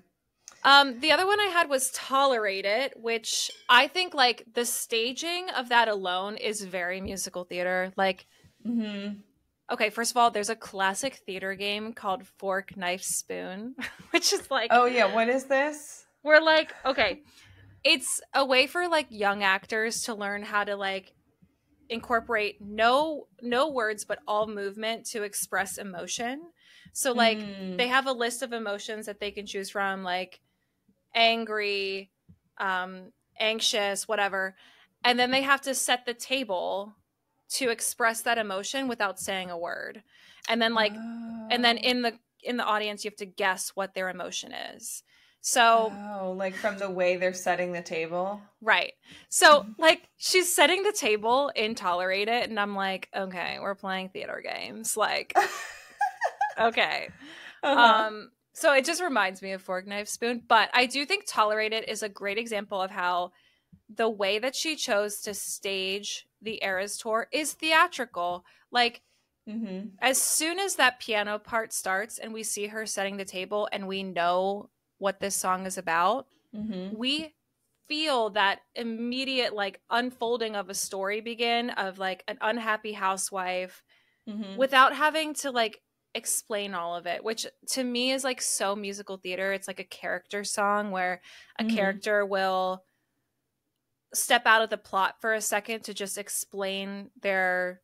The other one I had was Tolerate It, which I think like the staging of that alone is very musical theater. Like, okay, first of all, there's a classic theater game called Fork, Knife, Spoon, which is like, oh yeah, what is this? We're like, okay, it's a way for like young actors to learn how to like incorporate no words but all movement to express emotion. So like they have a list of emotions that they can choose from, like angry, anxious, whatever, and then they have to set the table to express that emotion without saying a word. And then like and then in the audience you have to guess what their emotion is. So like from the way they're setting the table. Right. So like she's setting the table in Tolerate It, and I'm like, okay, we're playing theater games. Like okay. So it just reminds me of Fork Knife Spoon, but I do think Tolerate It is a great example of how the way that she chose to stage the Eras tour is theatrical. Like as soon as that piano part starts and we see her setting the table and we know what this song is about, we feel that immediate like unfolding of a story begin of like an unhappy housewife without having to like explain all of it, which to me is like so musical theater. It's like a character song where a character will step out of the plot for a second to just explain their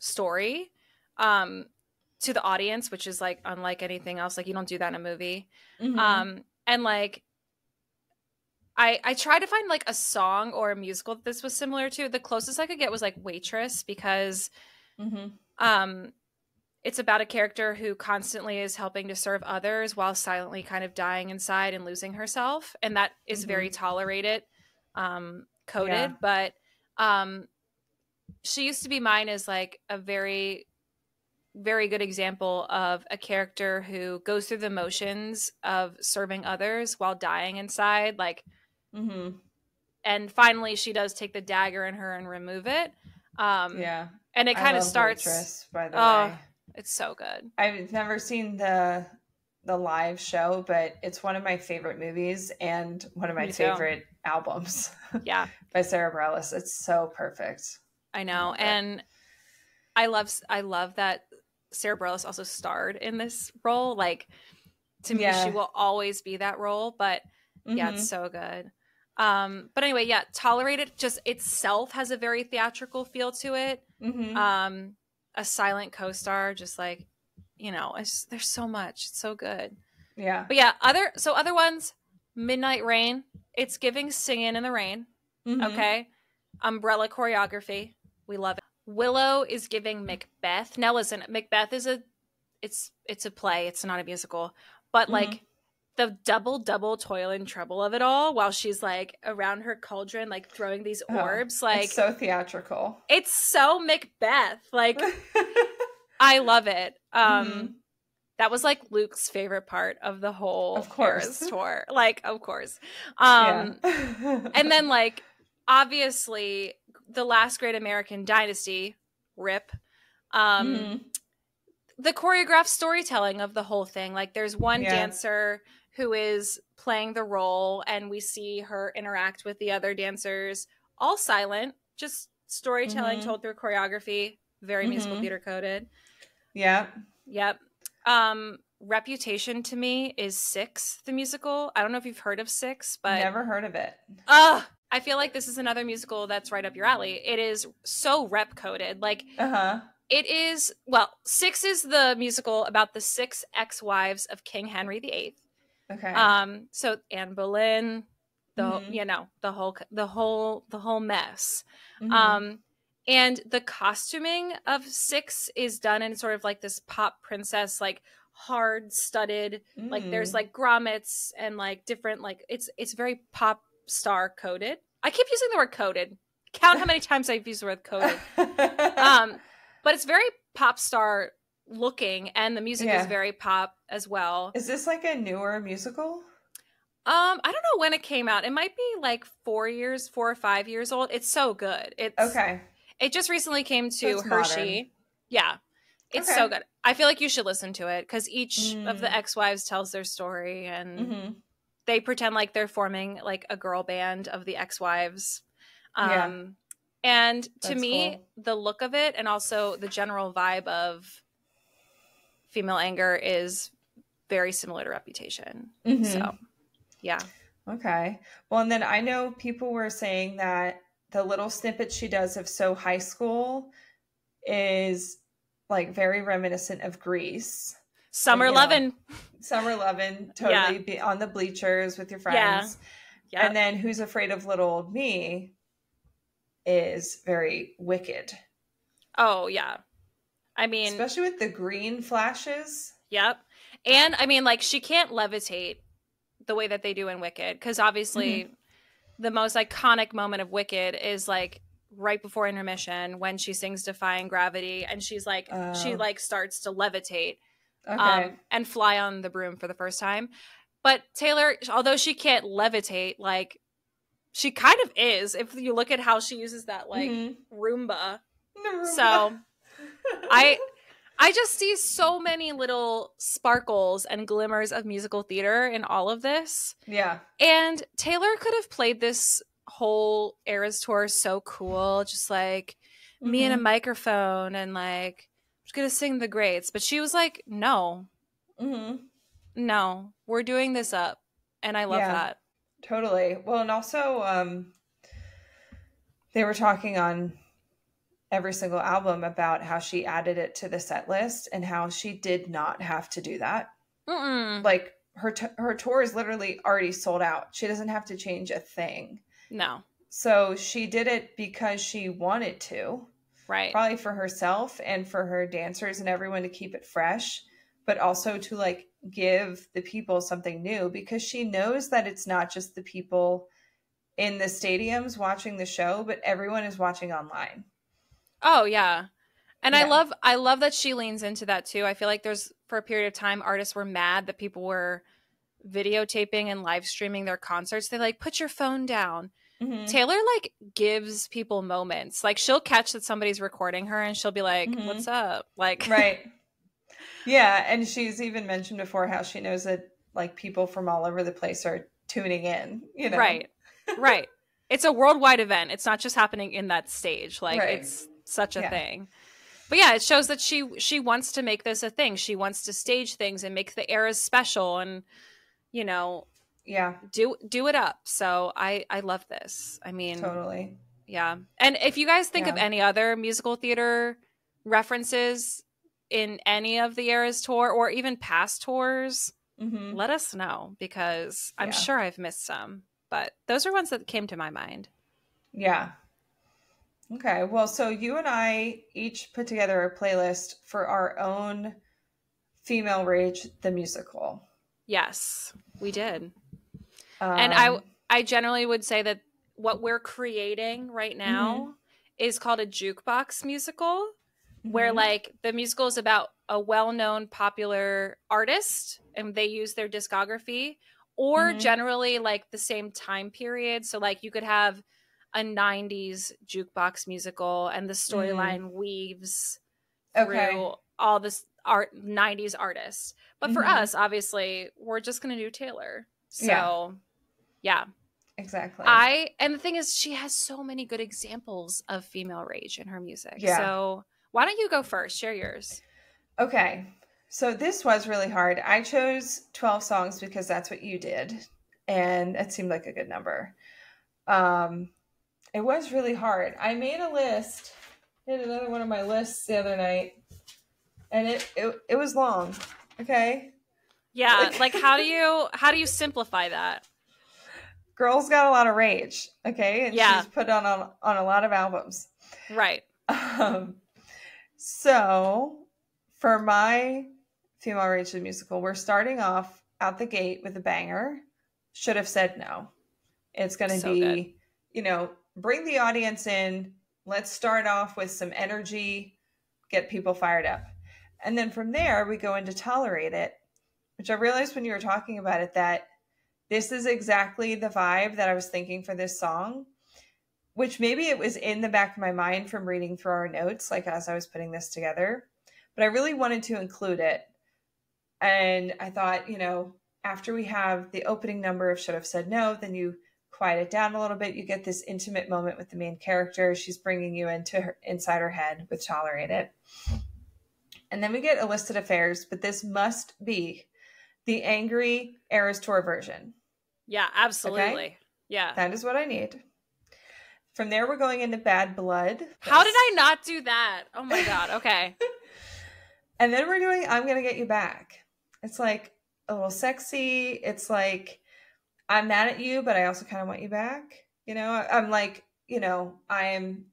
story to the audience, which is like unlike anything else. Like you don't do that in a movie. And like I tried to find like a song or a musical that this was similar to. The closest I could get was like Waitress, because it's about a character who constantly is helping to serve others while silently kind of dying inside and losing herself. And that is very Tolerated, coded. But She Used to Be Mine is like a very, very good example of a character who goes through the motions of serving others while dying inside. Like, and finally she does take the dagger in her and remove it. And it kind of starts. Waitress, by the way. It's so good. I've never seen the live show, but it's one of my favorite movies and one of my favorite albums. Yeah. By Sara Bareilles. It's so perfect. I know. And I love that Sara Bareilles also starred in this role. Like, to me, she will always be that role, but yeah, it's so good. But anyway, yeah, Tolerate It just itself has a very theatrical feel to it. A silent co-star, just like, you know, there's so much. It's so good. Yeah. But yeah, other ones, Midnight Rain. It's giving Singin' in the Rain. Okay. Umbrella choreography. We love it. Willow is giving Macbeth. Now listen, Macbeth is it's a play. It's not a musical. But like the double toil and trouble of it all while she's like around her cauldron, like throwing these orbs. Like it's so theatrical. It's so Macbeth. Like I love it. That was like Luke's favorite part of the whole Eras tour. Like, of course. And then like obviously The Last Great American Dynasty, RIP. The choreographed storytelling of the whole thing. Like there's one dancer who is playing the role and we see her interact with the other dancers, all silent, just storytelling told through choreography, very musical theater coded. Yep. Reputation to me is Six, the musical. I don't know if you've heard of Six, but never heard of it. I feel like this is another musical that's right up your alley. It is so rep coded. Like it is, well, Six is the musical about the 6 ex-wives of King Henry VIII. Okay. So Anne Boleyn, the whole mess. And the costuming of Six is done in sort of like this pop princess, like hard studded, like there's like grommets and like different, like it's very pop star coded. I keep using the word coded. Count how many times I've used the word coded. But it's very pop star looking, and the music is very pop as well. Is this like a newer musical? I don't know when it came out. It might be like 4 or 5 years old. It's so good. It just recently came to Hershey. Modern. Yeah. It's so good. I feel like you should listen to it because each of the ex-wives tells their story, and they pretend like they're forming like a girl band of the ex-wives. And to me, the look of it and also the general vibe of female anger is very similar to Reputation. So, yeah. Okay. Well, and then I know people were saying that the little snippet she does of So High School is like very reminiscent of Grease. Summer Lovin'. Summer Lovin', totally. Be on the bleachers with your friends. Yeah. And then Who's Afraid of Little Old Me is very Wicked. Oh, yeah. I mean, especially with the green flashes. Yep. And I mean, like, she can't levitate the way that they do in Wicked, because obviously the most iconic moment of Wicked is like right before intermission when she sings Defying Gravity, and she's like, she like starts to levitate and fly on the broom for the first time. But Taylor, although she can't levitate, like, she kind of is, if you look at how she uses that like Roomba. So I just see so many little sparkles and glimmers of musical theater in all of this. Yeah. And Taylor could have played this whole Eras tour so cool, just like me and a microphone and like, I'm just going to sing the greats. But she was like, no, no, we're doing this up. And I love that. Totally. Well, and also they were talking on every single album about how she added it to the set list and how she did not have to do that. Like her tour is literally already sold out. She doesn't have to change a thing. No. So she did it because she wanted to. Right. Probably for herself and for her dancers and everyone to keep it fresh, but also to like give the people something new, because she knows that it's not just the people in the stadiums watching the show, but everyone is watching online. Oh, yeah. And I love that she leans into that too. I feel like there's, for a period of time, artists were mad that people were videotaping and live streaming their concerts. They like, put your phone down. Taylor like gives people moments. Like, she'll catch that somebody's recording her and she'll be like, what's up? Like, right. Yeah. And she's even mentioned before how she knows that like people from all over the place are tuning in, you know? Right. Right. It's a worldwide event. It's not just happening in that stage. Like, it's such a thing. But yeah, it shows that she wants to make this a thing. She wants to stage things and make the Eras special and, you know, do it up. So I love this. I mean, totally. Yeah. And if you guys think of any other musical theater references in any of the Eras tour or even past tours, let us know, because I'm sure I've missed some. But those are ones that came to my mind. Yeah. Okay. Well, so you and I each put together a playlist for our own Female Rage, the musical. Yes, we did. And I generally would say that what we're creating right now is called a jukebox musical, where like the musical is about a well-known popular artist and they use their discography, or generally like the same time period. So like you could have a 90s jukebox musical and the storyline weaves through all this 90s artists. But for us, obviously, we're just going to do Taylor. So yeah. Exactly. And the thing is, she has so many good examples of female rage in her music. Yeah. So why don't you go first? Share yours. Okay. So this was really hard. I chose 12 songs because that's what you did. And it seemed like a good number. It was really hard. I made a list. I did another one of my lists the other night. And it was long. Okay. Yeah. Like how do you simplify that? Girl's got a lot of rage. Okay. And she's put on a lot of albums. Right. So for my Female Rage the musical, we're starting off out the gate with a banger. Should Have Said No. It's going to be good. You know, bring the audience in. Let's start off with some energy, get people fired up. And then from there, we go into Tolerate It, which I realized when you were talking about it that this is exactly the vibe that I was thinking for this song, which maybe it was in the back of my mind from reading through our notes, like as I was putting this together. But I really wanted to include it. And I thought, you know, after we have the opening number of Should Have Said No, then you quiet it down a little bit. You get this intimate moment with the main character. She's bringing you inside her head with Tolerate It. And then we get Illicit Affairs, but this must be the angry Eras Tour version. Yeah, absolutely. Okay? Yeah. That is what I need. From there, we're going into Bad Blood. How did I not do that? Oh my God. Okay. And then we're doing I'm Gonna Get You Back. It's like a little sexy. It's like, I'm mad at you, but I also kind of want you back. You know, I'm like, you know, I'm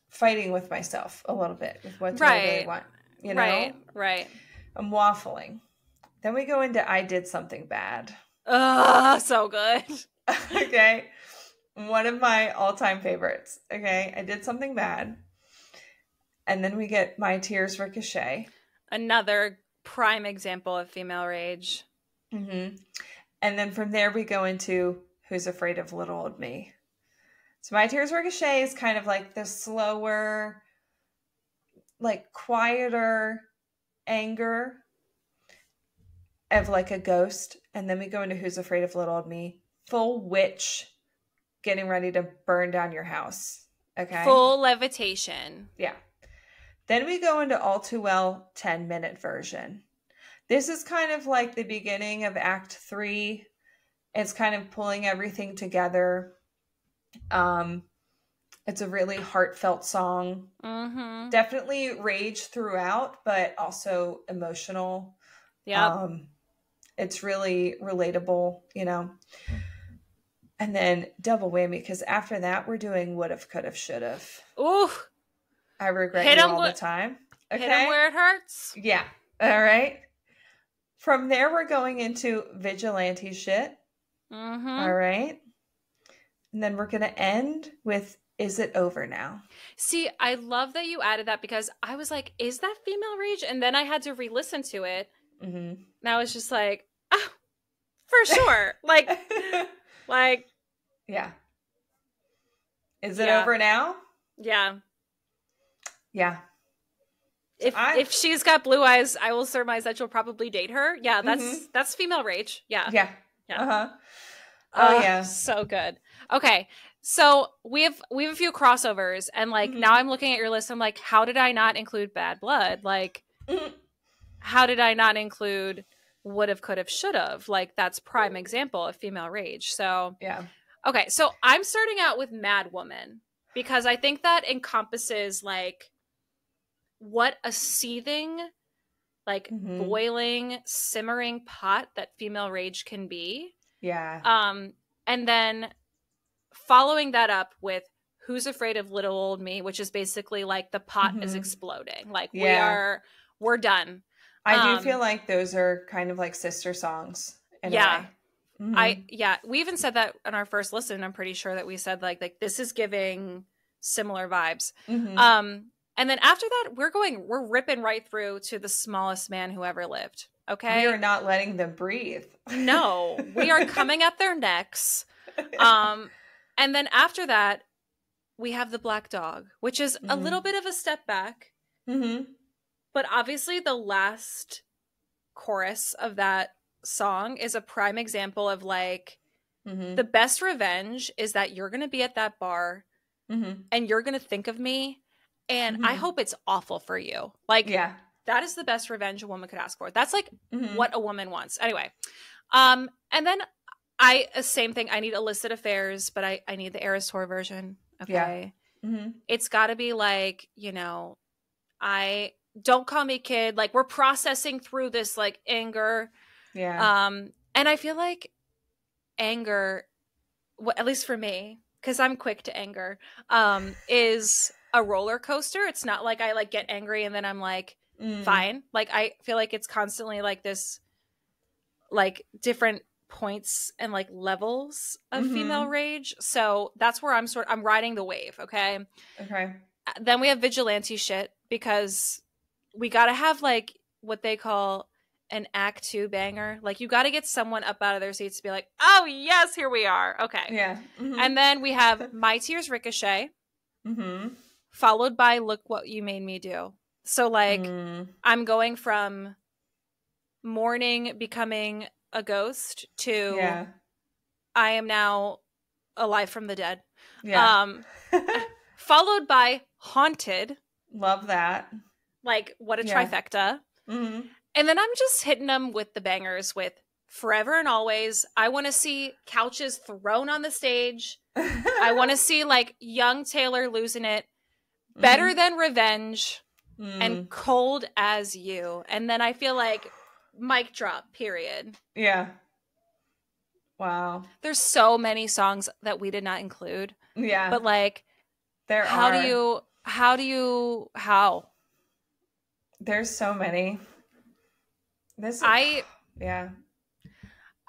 fighting with myself a little bit with what do I really want. You know? Right. I'm waffling. Then we go into I Did Something Bad. Oh, so good. Okay. One of my all-time favorites. Okay. I Did Something Bad. And then we get My Tears Ricochet. Another prime example of female rage. Mm-hmm. And then from there we go into Who's Afraid of Little Old Me. So My Tears Ricochet is kind of like the slower, like quieter anger of like a ghost. And then we go into Who's Afraid of Little Old Me. Full witch getting ready to burn down your house. Okay. Full levitation. Yeah. Then we go into All Too Well 10-minute version. This is kind of like the beginning of Act 3. It's kind of pulling everything together. It's a really heartfelt song. Mm-hmm. Definitely rage throughout, but also emotional. Yeah. It's really relatable, you know. And then double whammy, because after that we're doing Would've, Could've, Should've. Ooh. I regret you all the time. Okay. Hit 'em where it hurts. Yeah. All right. From there, we're going into Vigilante shit. Mm-hmm. All right. And then we're going to end with Is It Over Now? See, I love that you added that because I was like, is that female rage? And then I had to re-listen to it. Mm-hmm. And I was just like, oh, for sure. like, yeah. Is it over now? Yeah. Yeah. If she's got blue eyes, I will surmise that you'll probably date her. Yeah, that's female rage. Yeah. Yeah. Yeah. Uh-huh. Oh yeah. So good. Okay. So we have a few crossovers and like now I'm looking at your list. I'm like, how did I not include Bad Blood? Like how did I not include Would've, Could've, Should've? Like that's prime example of female rage. So yeah. Okay. So I'm starting out with Mad Woman because I think that encompasses like what a seething, like boiling, simmering pot that female rage can be. Yeah. And then following that up with Who's Afraid of Little Old Me, which is basically like the pot is exploding. Like we're done. I do feel like those are kind of like sister songs in a way. We even said that on our first listen. I'm pretty sure that we said like this is giving similar vibes. And then after that, we're ripping right through to The Smallest Man Who Ever Lived. Okay. We are not letting them breathe. No, we are coming at their necks. And then after that, we have The Black Dog, which is a little bit of a step back. But obviously the last chorus of that song is a prime example of like the best revenge is that you're going to be at that bar and you're going to think of me. And I hope it's awful for you. Like, that is the best revenge a woman could ask for. That's like what a woman wants. Anyway. And then same thing. I need Illicit Affairs, but I need the Eras Tour version. Okay. Yeah. It's got to be like, you know, don't call me kid. Like we're processing through this like anger. Yeah. And I feel like anger, at least for me, because I'm quick to anger, is a roller coaster. It's not like I like get angry and then I'm like fine. Like I feel like it's constantly like this like different points and like levels of female rage. So that's where I'm riding the wave. Okay. Then we have Vigilante shit because we got to have like what they call an act 2 banger. Like you got to get someone up out of their seats to be like, oh yes, here we are. Okay. Yeah. And then we have My Tears Ricochet. Followed by Look What You Made Me Do. So like I'm going from mourning becoming a ghost to I am now alive from the dead. Followed by Haunted. Love that. Like what a trifecta. And then I'm just hitting them with the bangers with forever and always. I want to see couches thrown on the stage. I want to see like young Taylor losing it. Better Than Revenge and Cold as You. And then I feel like mic drop, period. Yeah. Wow. There's so many songs that we did not include. Yeah. But like, how? There's so many. Yeah.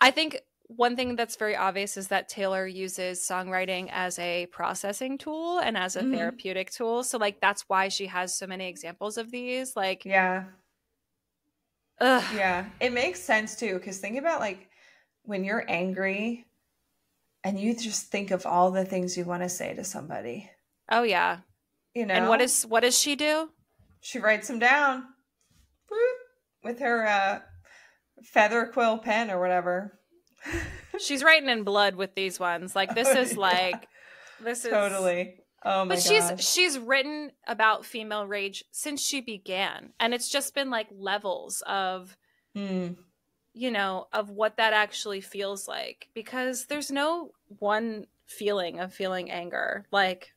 I think one thing that's very obvious is that Taylor uses songwriting as a processing tool and as a therapeutic tool. So like, that's why she has so many examples of these. Like, yeah. Ugh. Yeah. It makes sense too. Cause think about like when you're angry and you just think of all the things you want to say to somebody. Oh yeah. You know, and what does she do? She writes them down with her feather quill pen or whatever. She's writing in blood with these ones. Like this is like, this is totally. Oh my gosh. But she's written about female rage since she began, and it's just been like levels of, you know, of what that actually feels like, because there's no one feeling of feeling anger. Like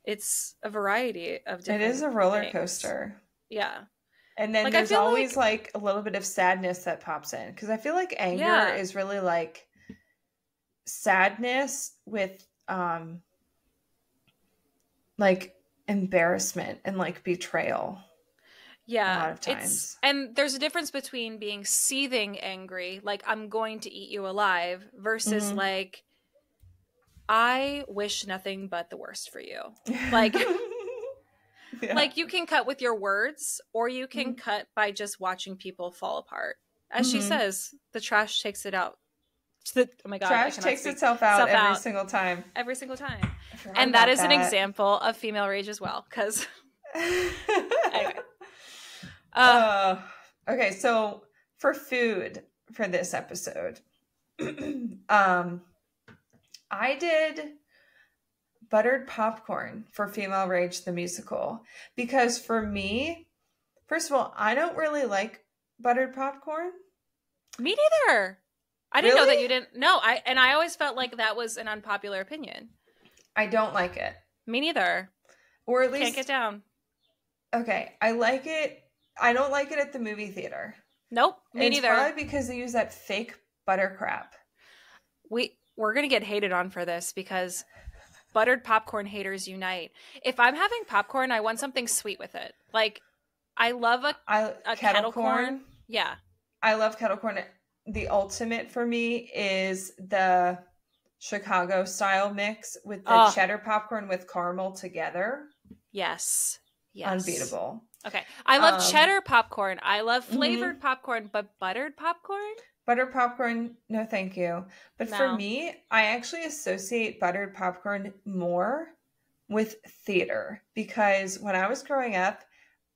it's a variety of different. It is a roller things. Coaster. Yeah. And then like, there's always like a little bit of sadness that pops in, because I feel like anger is really like sadness with like embarrassment and like betrayal. Yeah. A lot of times. And there's a difference between being seething angry, like I'm going to eat you alive, versus like I wish nothing but the worst for you. Like like you can cut with your words, or you can cut by just watching people fall apart. As she says, the trash takes it out. Oh my God. Trash takes itself out every single time. Every single time. And that is an example of female rage as well. Because anyway. Okay, so for food for this episode, I did buttered popcorn for Female Rage the Musical, because for me, first of all, I don't really like buttered popcorn. Me neither. I didn't know that you didn't. No, I always felt like that was an unpopular opinion. I don't like it. Me neither. Or at least can't get down. Okay, I like it. I don't like it at the movie theater. Nope, me neither. It's probably because they use that fake butter crap. We're gonna get hated on for this, because buttered popcorn haters unite. If I'm having popcorn, I want something sweet with it. Like, I love a kettle corn. Yeah. I love kettle corn. The ultimate for me is the Chicago style mix with the cheddar popcorn with caramel together. Yes. Unbeatable. Okay. I love cheddar popcorn. I love flavored popcorn, but buttered popcorn? Buttered popcorn, no thank you. But for me, I actually associate buttered popcorn more with theater, because when I was growing up,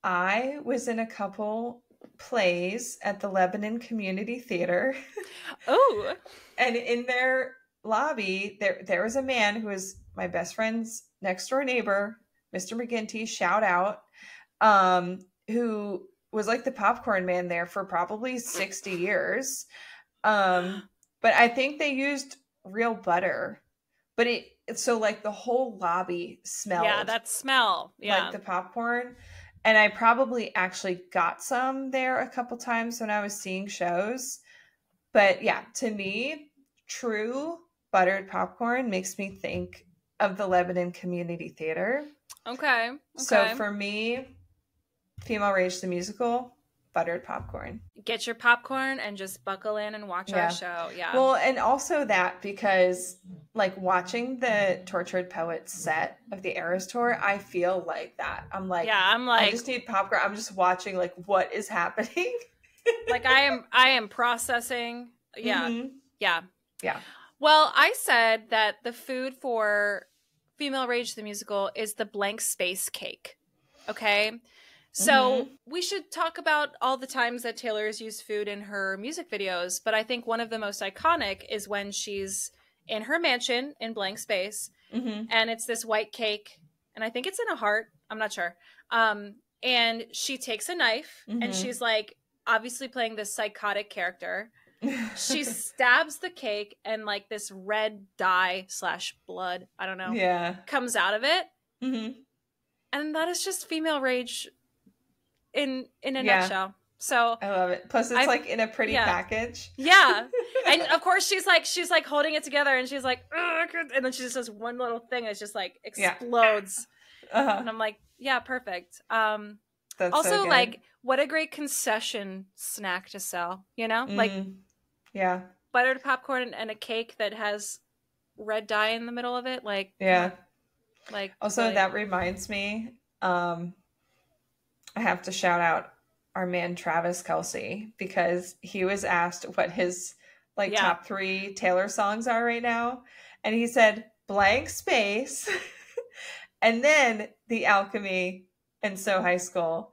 I was in a couple plays at the Lebanon Community Theater. Oh. And in their lobby, there was a man who was my best friend's next door neighbor, Mr. McGinty, shout out, who was like the popcorn man there for probably 60 years. But I think they used real butter, but so like the whole lobby smelled. Yeah, that smell. Yeah. Like the popcorn. And I probably actually got some there a couple times when I was seeing shows. But yeah, to me, true buttered popcorn makes me think of the Lebanon Community Theater. Okay. So for me, Female Rage the Musical, buttered popcorn. Get your popcorn and just buckle in and watch our show. Yeah. Well, and also that, because like watching the Tortured Poets set of the Eras Tour, I feel like that. I'm like, I just need popcorn. I'm just watching like what is happening. Like I am processing. Yeah. Mm-hmm. Yeah. Yeah. Well, I said that the food for Female Rage the Musical is the blank space cake. Okay. So we should talk about all the times that Taylor has used food in her music videos, but I think one of the most iconic is when she's in her mansion in blank space, and it's this white cake, and I think it's in a heart. I'm not sure. And she takes a knife, and she's like, obviously playing this psychotic character. She stabs the cake and like this red dye / blood, I don't know, comes out of it. Mm-hmm. And that is just female rage in a nutshell. So I love it. Plus it's like in a pretty package. Yeah. And of course she's like holding it together and she's like, and then she just does one little thing and it's just like explodes. And I'm like, yeah, perfect. That's also so good. like, what a great concession snack to sell, you know? Like, buttered popcorn and a cake that has red dye in the middle of it. Like, like also really. That reminds me, I have to shout out our man Travis Kelce, because he was asked what his top 3 Taylor songs are right now, and he said blank space and then The Alchemy and So High School.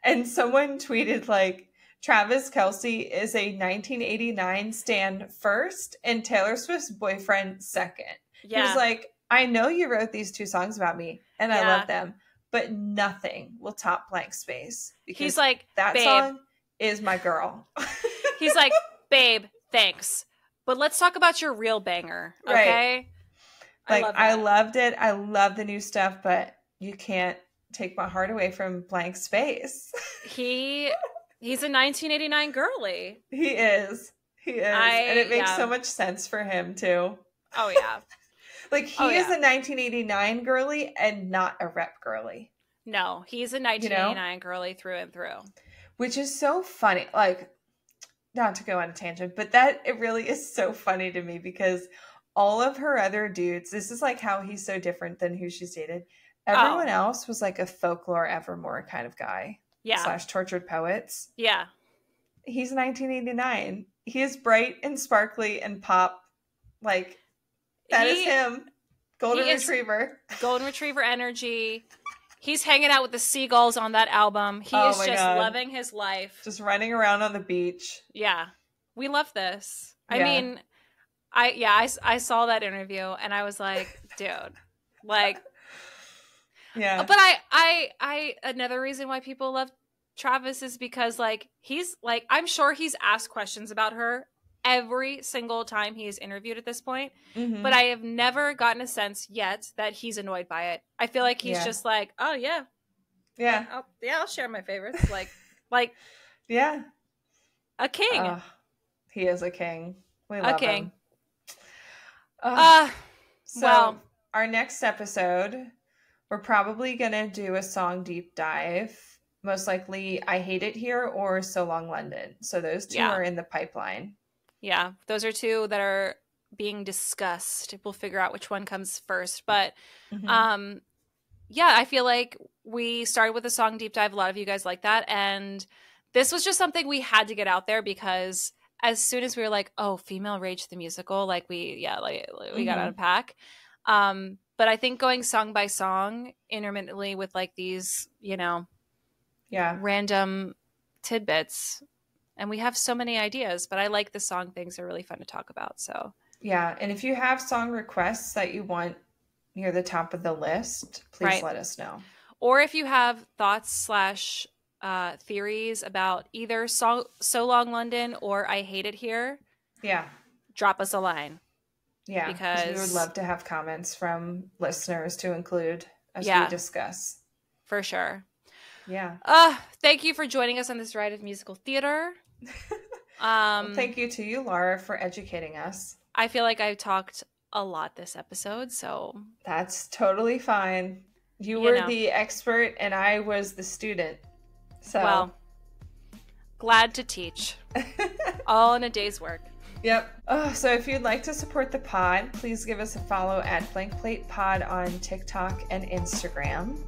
And someone tweeted like, Travis Kelce is a 1989 stan first and Taylor Swift's boyfriend second. He was like, I know you wrote these 2 songs about me and I love them, but nothing will top blank space. He's like, that babe, song is my girl. He's like, babe, thanks. But let's talk about your real banger. Okay. Right. Like, I loved it. I love the new stuff, but you can't take my heart away from blank space. He's a 1989 girly. He is. And it makes so much sense for him too. Oh yeah. Like he is a 1989 girly and not a rep girly. No, he's a 1989 girly through and through. Which is so funny. Like, not to go on a tangent, but that it really is so funny to me because all of her other dudes, this is like how he's so different than who she's dated. Everyone else was like a folklore Evermore kind of guy. Yeah. / tortured poets. Yeah. He's 1989. He is bright and sparkly and pop. Like, that is him. Golden Retriever. Golden Retriever energy. He's hanging out with the seagulls on that album. He is just loving his life. Just running around on the beach. Yeah. We love this. I mean, I saw that interview and I was like, dude, like, yeah. But I another reason why people love Travis is because like, he's like, I'm sure he's asked questions about her every single time he's interviewed at this point, but I have never gotten a sense yet that he's annoyed by it. I feel like he's just like, oh I'll share my favorites, like a king. He is a king. We love him. So our next episode, we're probably gonna do a song deep dive. Most likely, I Hate It Here or So Long London. So those 2 are in the pipeline. Yeah, those are 2 that are being discussed. We'll figure out which one comes first. But I feel like we started with a song deep dive. A lot of you guys like that. And this was just something we had to get out there because as soon as we were like, oh, female rage the musical, like we got to unpack. But I think going song by song intermittently with like these, random tidbits. And we have so many ideas, but I like the song things are really fun to talk about. So yeah. And if you have song requests that you want near the top of the list, please let us know. Or if you have thoughts / theories about either So Long London or I Hate It Here. Yeah. Drop us a line. Yeah. Because we would love to have comments from listeners to include as we discuss. For sure. Yeah. Thank you for joining us on this ride of musical theater. Well, thank you to you, Laura, for educating us. I feel like I talked a lot this episode, so that's totally fine. You were the expert and I was the student. So well, glad to teach. All in a day's work. Yep. So if you'd like to support the pod, please give us a follow at Blank Plate Pod on TikTok and Instagram.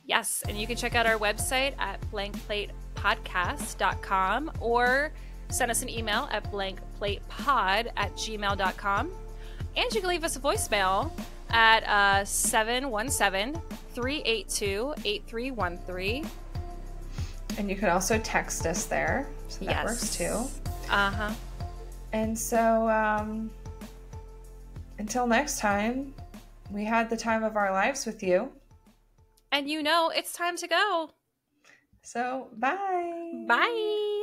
Yes, and you can check out our website at blankplatepodcast.com or send us an email at blankplatepod@gmail.com. And you can leave us a voicemail at 717-382-8313. And you can also text us there, so that works too. Uh-huh. And so, until next time, we had the time of our lives with you. And it's time to go. So, bye. Bye.